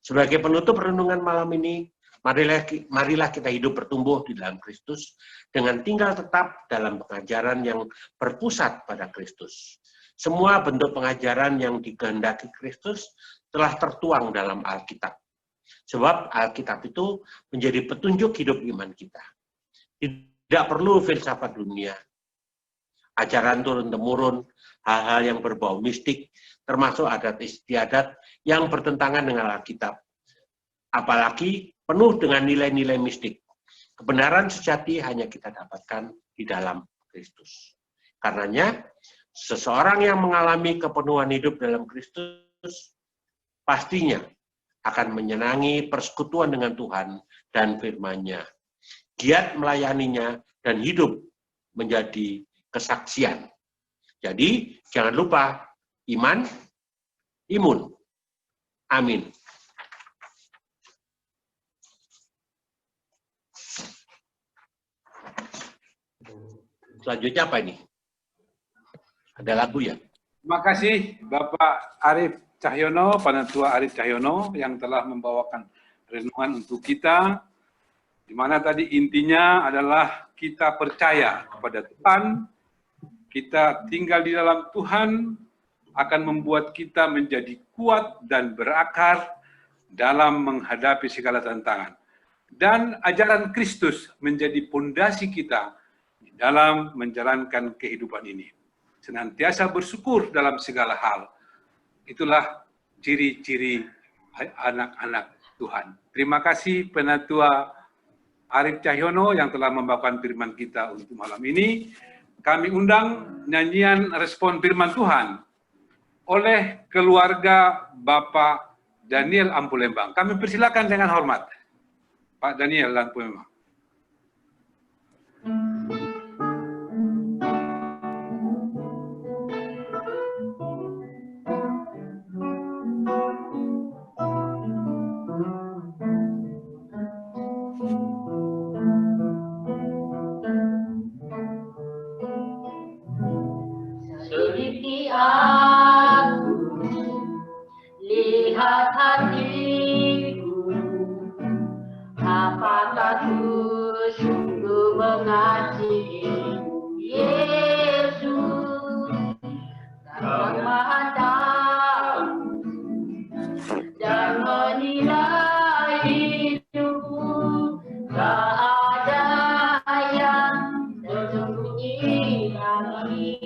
Sebagai penutup renungan malam ini, marilah kita hidup bertumbuh di dalam Kristus dengan tinggal tetap dalam pengajaran yang berpusat pada Kristus. Semua bentuk pengajaran yang dikehendaki Kristus telah tertuang dalam Alkitab. Sebab Alkitab itu menjadi petunjuk hidup iman kita. Tidak perlu filsafat dunia, ajaran turun-temurun, hal-hal yang berbau mistik, termasuk adat istiadat yang bertentangan dengan Alkitab. Apalagi penuh dengan nilai-nilai mistik. Kebenaran sejati hanya kita dapatkan di dalam Kristus. Karenanya, seseorang yang mengalami kepenuhan hidup dalam Kristus, pastinya akan menyenangi persekutuan dengan Tuhan dan firman-Nya, giat melayaninya, dan hidup menjadi kesaksian. Jadi, jangan lupa, iman, imun. Amin. Selanjutnya apa ini? Ada lagu ya? Terima kasih Bapak Arif Cahyono, Penatua Arif Cahyono yang telah membawakan renungan untuk kita, di mana tadi intinya adalah kita percaya kepada Tuhan, kita tinggal di dalam Tuhan akan membuat kita menjadi kuat dan berakar dalam menghadapi segala tantangan. Dan ajaran Kristus menjadi pondasi kita dalam menjalankan kehidupan ini. Senantiasa bersyukur dalam segala hal. Itulah ciri-ciri anak-anak Tuhan. Terima kasih Penatua Arif Cahyono yang telah membawakan firman kita untuk malam ini. Kami undang nyanyian respon firman Tuhan oleh keluarga Bapak Daniel Ampulembang. Kami persilakan dengan hormat. Pak Daniel Ampulembang. Lihat hatiku, apakah ku sungguh mengasihi Yesus, Sang Maha Tahu dan menilai hidupku, tak ada yang tersembunyi bagimu.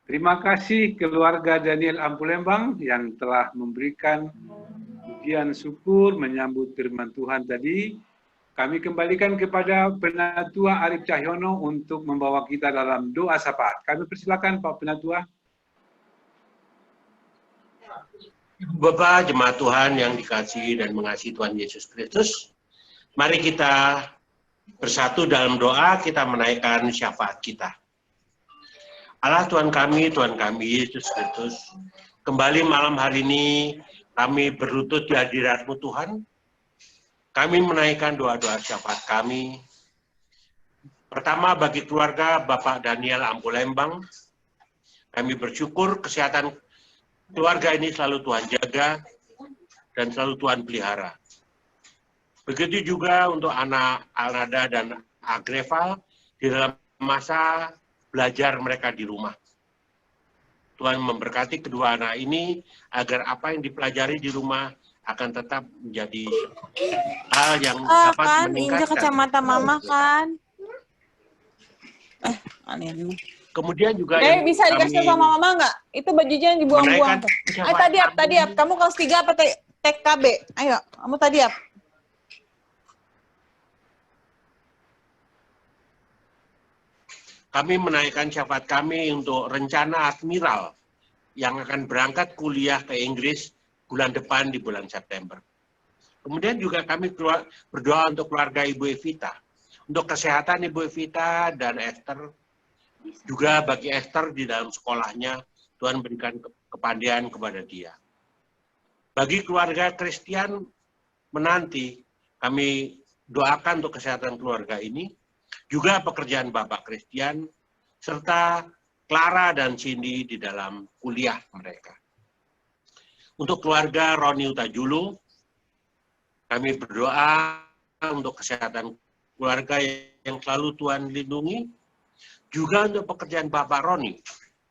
Terima kasih keluarga Daniel Ampulembang yang telah memberikan pujian syukur menyambut firman Tuhan tadi. Kami kembalikan kepada Penatua Arif Cahyono untuk membawa kita dalam doa syafaat. Kami persilakan Pak Penatua. Bapak jemaat Tuhan yang dikasihi dan mengasihi Tuhan Yesus Kristus, mari kita bersatu dalam doa, kita menaikkan syafaat kita. Allah Tuhan kami Yesus Kristus, kembali malam hari ini kami berlutut di hadirat-Mu Tuhan. Kami menaikkan doa-doa syafaat kami. Pertama bagi keluarga Bapak Daniel Ampulembang, kami bersyukur kesehatan keluarga ini selalu Tuhan jaga dan selalu Tuhan pelihara. Begitu juga untuk anak Alnada dan Agreval di dalam masa belajar mereka di rumah. Tuhan memberkati kedua anak ini agar apa yang dipelajari di rumah akan tetap menjadi hal yang dapat kan, meningkatkan. Injak kacamata mama kan. Aneh. Kemudian juga Bisa dikasih sama mama nggak? Itu bajunya yang dibuang-buang. Tadi Ap. Kamu kelas 3 apa TKB? Ayo, kamu tadi Ap. Kami menaikkan syafaat kami untuk rencana Admiral yang akan berangkat kuliah ke Inggris bulan depan di bulan September. Kemudian juga kami berdoa untuk keluarga Ibu Evita. Untuk kesehatan Ibu Evita dan Esther. Juga bagi Esther di dalam sekolahnya, Tuhan berikan kepandaian kepada dia. Bagi keluarga Christian menanti, kami doakan untuk kesehatan keluarga ini. Juga pekerjaan Bapak Christian, serta Clara dan Cindy di dalam kuliah mereka. Untuk keluarga Roni Utajulu, kami berdoa untuk kesehatan keluarga yang selalu Tuhan lindungi. Juga untuk pekerjaan Bapak Roni,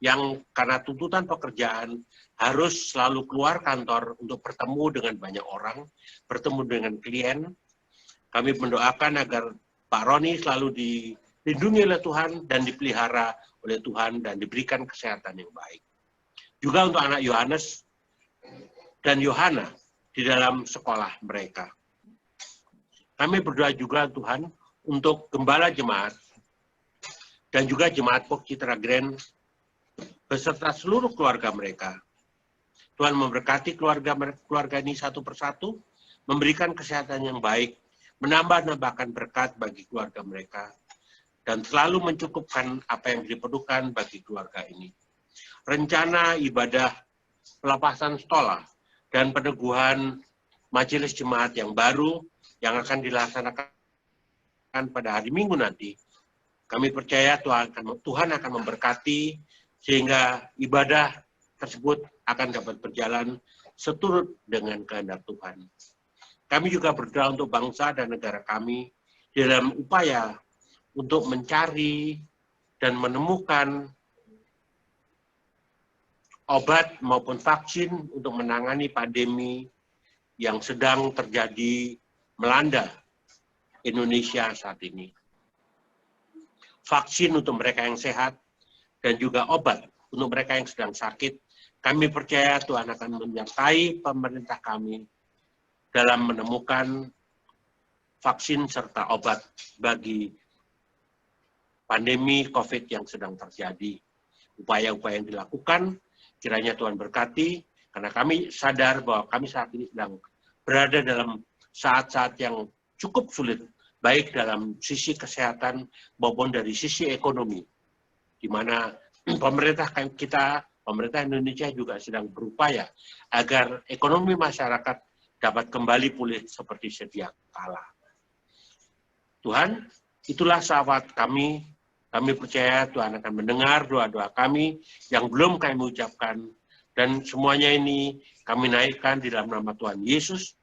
yang karena tuntutan pekerjaan harus selalu keluar kantor untuk bertemu dengan banyak orang, bertemu dengan klien. Kami mendoakan agar Pak Roni selalu dilindungi oleh Tuhan dan dipelihara oleh Tuhan dan diberikan kesehatan yang baik. Juga untuk anak Yohanes dan Yohana di dalam sekolah mereka. Kami berdoa juga Tuhan untuk gembala jemaat dan juga jemaat Pok Citra Grand beserta seluruh keluarga mereka. Tuhan memberkati keluarga ini satu persatu, memberikan kesehatan yang baik, menambahkan berkat bagi keluarga mereka, dan selalu mencukupkan apa yang diperlukan bagi keluarga ini. Rencana ibadah pelepasan stola dan peneguhan majelis jemaat yang baru yang akan dilaksanakan pada hari Minggu nanti, kami percaya Tuhan akan memberkati sehingga ibadah tersebut akan dapat berjalan seturut dengan kehendak Tuhan. Kami juga berdoa untuk bangsa dan negara kami dalam upaya untuk mencari dan menemukan obat maupun vaksin untuk menangani pandemi yang sedang terjadi melanda Indonesia saat ini. Vaksin untuk mereka yang sehat dan juga obat untuk mereka yang sedang sakit. Kami percaya Tuhan akan menyertai pemerintah kami dalam menemukan vaksin serta obat bagi pandemi COVID yang sedang terjadi. Upaya-upaya yang dilakukan, kiranya Tuhan berkati, karena kami sadar bahwa kami saat ini sedang berada dalam saat-saat yang cukup sulit, baik dalam sisi kesehatan maupun dari sisi ekonomi, di mana pemerintah Indonesia juga sedang berupaya agar ekonomi masyarakat dapat kembali pulih seperti sedia kala. Tuhan, itulah syafaat kami. Kami percaya Tuhan akan mendengar doa-doa kami yang belum kami ucapkan. Dan semuanya ini kami naikkan di dalam nama Tuhan Yesus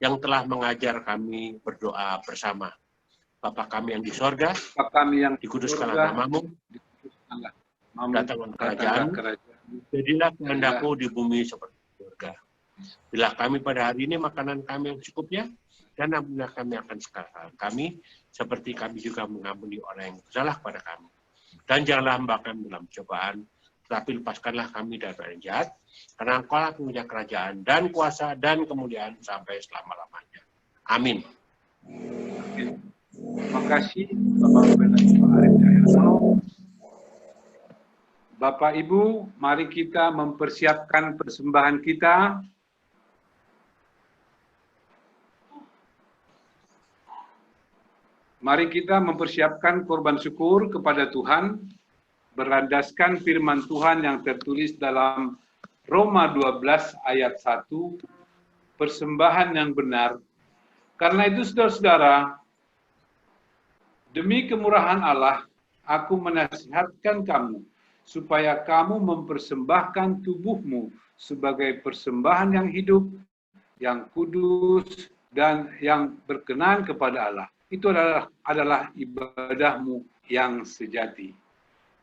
yang telah mengajar kami berdoa bersama. Bapa kami yang di sorga, dikuduskanlah namamu, datanglah kerajaan, jadilah kehendakmu di bumi seperti di surga. Bila kami pada hari ini makanan kami yang cukupnya, dan ampunilah kami akan kesalahan kami, seperti kami juga mengampuni orang yang bersalah kepada kami. Dan janganlah hamba kami dalam cobaan, tetapi lepaskanlah kami dari orang jahat, karena Engkaulah punya kerajaan dan kuasa dan kemuliaan sampai selama-lamanya. Amin. Terima kasih Bapak Arif Cahyono. Bapak Ibu, mari kita mempersiapkan persembahan kita. Mari kita mempersiapkan korban syukur kepada Tuhan, berlandaskan firman Tuhan yang tertulis dalam Roma 12 ayat 1, persembahan yang benar. Karena itu saudara-saudara, demi kemurahan Allah, aku menasihatkan kamu, supaya kamu mempersembahkan tubuhmu sebagai persembahan yang hidup, yang kudus, dan yang berkenan kepada Allah. Itu adalah ibadahmu yang sejati.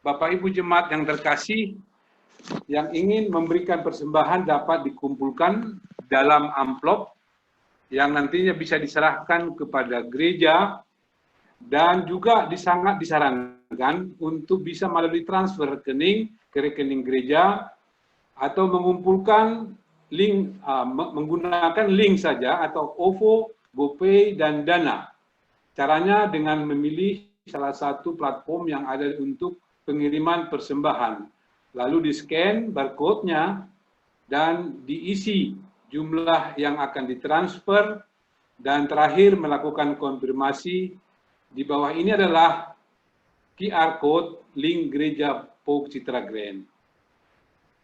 Bapak Ibu jemaat yang terkasih, yang ingin memberikan persembahan dapat dikumpulkan dalam amplop yang nantinya bisa diserahkan kepada gereja, dan juga sangat disarankan untuk bisa melalui transfer rekening ke rekening gereja atau mengumpulkan link, menggunakan link saja atau OVO, GoPay, dan Dana. Caranya dengan memilih salah satu platform yang ada untuk pengiriman persembahan. Lalu di-scan barcode-nya dan diisi jumlah yang akan ditransfer, dan terakhir melakukan konfirmasi. Di bawah ini adalah QR code link gereja POG Citra Grand.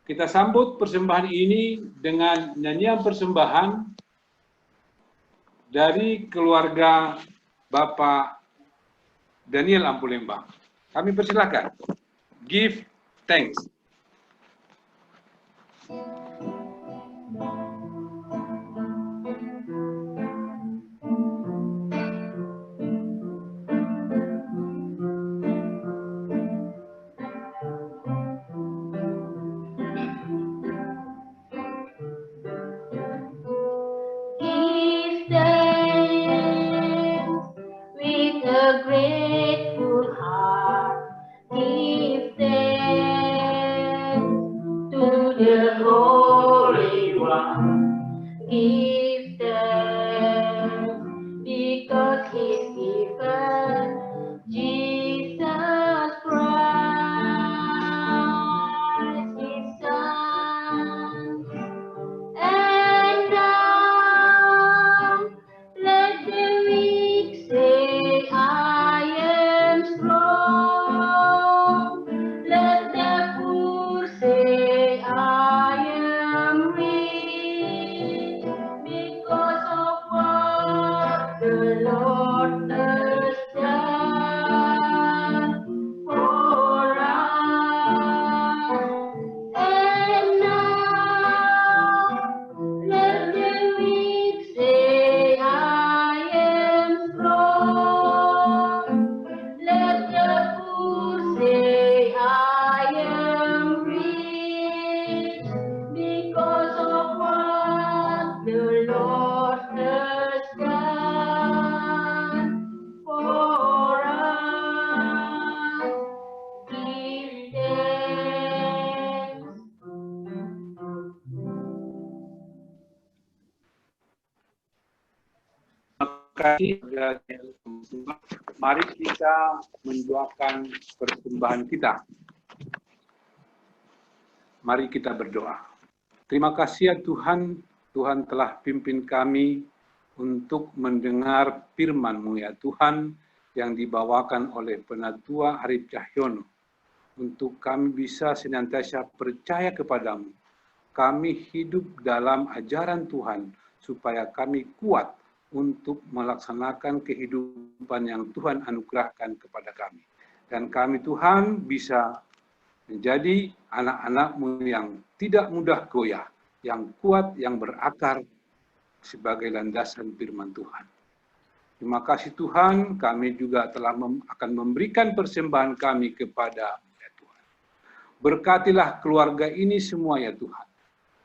Kita sambut persembahan ini dengan nyanyian persembahan dari keluarga Bapak Daniel Ampulembang. Kami persilakan. Give thanks. Mari kita mendoakan persembahan kita. Mari kita berdoa. Terima kasih ya Tuhan, Tuhan telah pimpin kami untuk mendengar firman-Mu ya Tuhan, yang dibawakan oleh Penatua Arif Cahyono. Untuk kami bisa senantiasa percaya kepadamu. Kami hidup dalam ajaran Tuhan, supaya kami kuat untuk melaksanakan kehidupan yang Tuhan anugerahkan kepada kami. Dan kami Tuhan bisa menjadi anak-anak-Mu yang tidak mudah goyah, yang kuat, yang berakar sebagai landasan firman Tuhan. Terima kasih Tuhan, kami juga telah akan memberikan persembahan kami kepada ya Tuhan. Berkatilah keluarga ini semua ya Tuhan.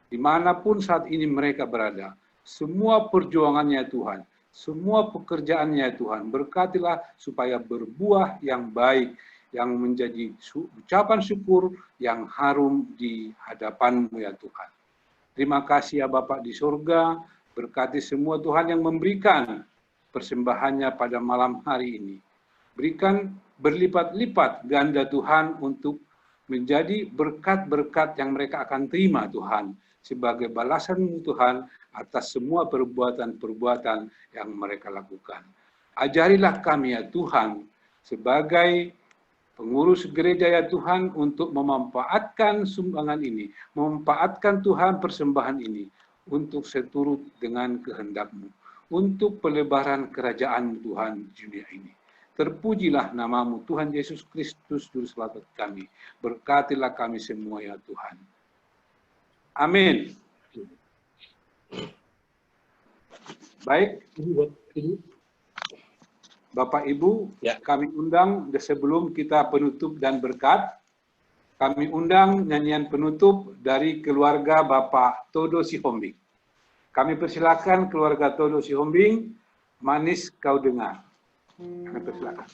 Dimanapun saat ini mereka berada, semua perjuangannya Tuhan, semua pekerjaannya Tuhan, berkatilah supaya berbuah yang baik, yang menjadi ucapan syukur yang harum di hadapan-Mu ya Tuhan. Terima kasih ya Bapa di surga, berkati semua Tuhan yang memberikan persembahannya pada malam hari ini. Berikan berlipat-lipat ganda Tuhan untuk menjadi berkat-berkat yang mereka akan terima Tuhan, sebagai balasan Tuhan atas semua perbuatan-perbuatan yang mereka lakukan. Ajarilah kami ya Tuhan, sebagai pengurus gereja ya Tuhan, untuk memanfaatkan sumbangan ini, memanfaatkan Tuhan persembahan ini, untuk seturut dengan kehendak-Mu, untuk pelebaran kerajaan Tuhan di dunia ini. Terpujilah nama-Mu Tuhan Yesus Kristus, Juru Selamat kami. Berkatilah kami semua ya Tuhan. Amin. Baik, Bapak Ibu, Ya. kami undang sebelum kita penutup dan berkat, kami undang nyanyian penutup dari keluarga Bapak Todo Sihombing. Kami persilakan keluarga Todo Sihombing, Manis Kau Dengar. Kami persilakan.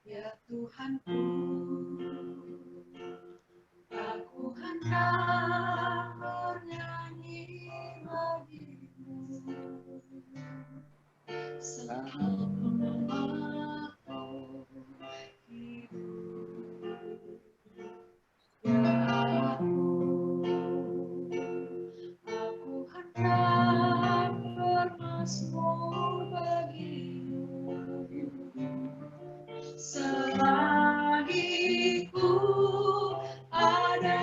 Ya Tuhanku, aku hendak bernyanyi bagimu selama aku hidup. Ya aku hendak bermazmur bagimu selagi ku ada.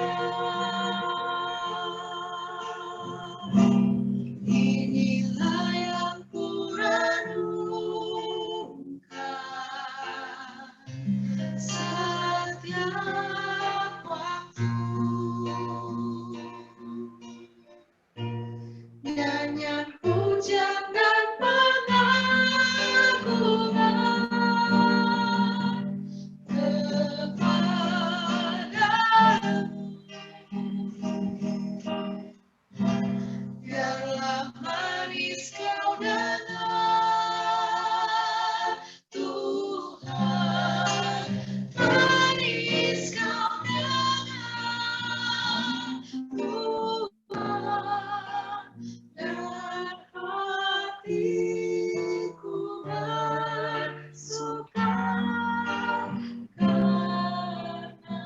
Inilah yang ku renungkan setiap waktu. Nyanyian pujian dan pengagungan kepadamu. Biarlah manis kau dengar, Tuhan. Manis kau dengar, Tuhan. Dan hatiku bersuka karena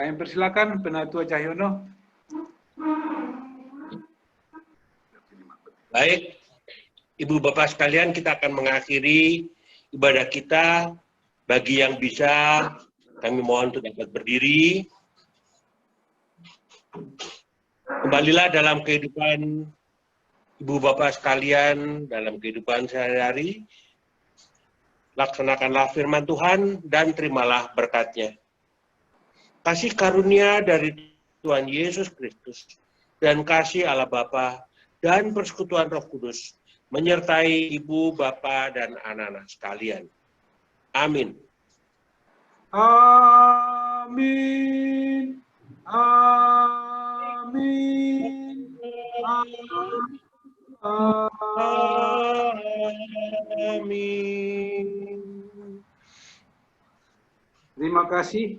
Kami persilakan Penatua Cahyono. Baik, Ibu Bapak sekalian, kita akan mengakhiri ibadah kita. Bagi yang bisa, kami mohon untuk dapat berdiri. Kembalilah dalam kehidupan Ibu Bapak sekalian, dalam kehidupan sehari-hari. Laksanakanlah firman Tuhan dan terimalah berkat-Nya. Kasih karunia dari Tuhan Yesus Kristus dan kasih Allah Bapa dan persekutuan Roh Kudus menyertai Ibu, Bapak, dan anak-anak sekalian. Amin. Amin. Amin. Amin. Terima kasih.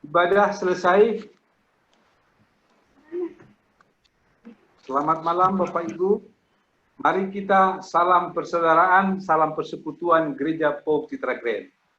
Ibadah selesai. Selamat malam Bapak Ibu. Mari kita salam persaudaraan, salam persekutuan Gereja Pauk Citra Grand.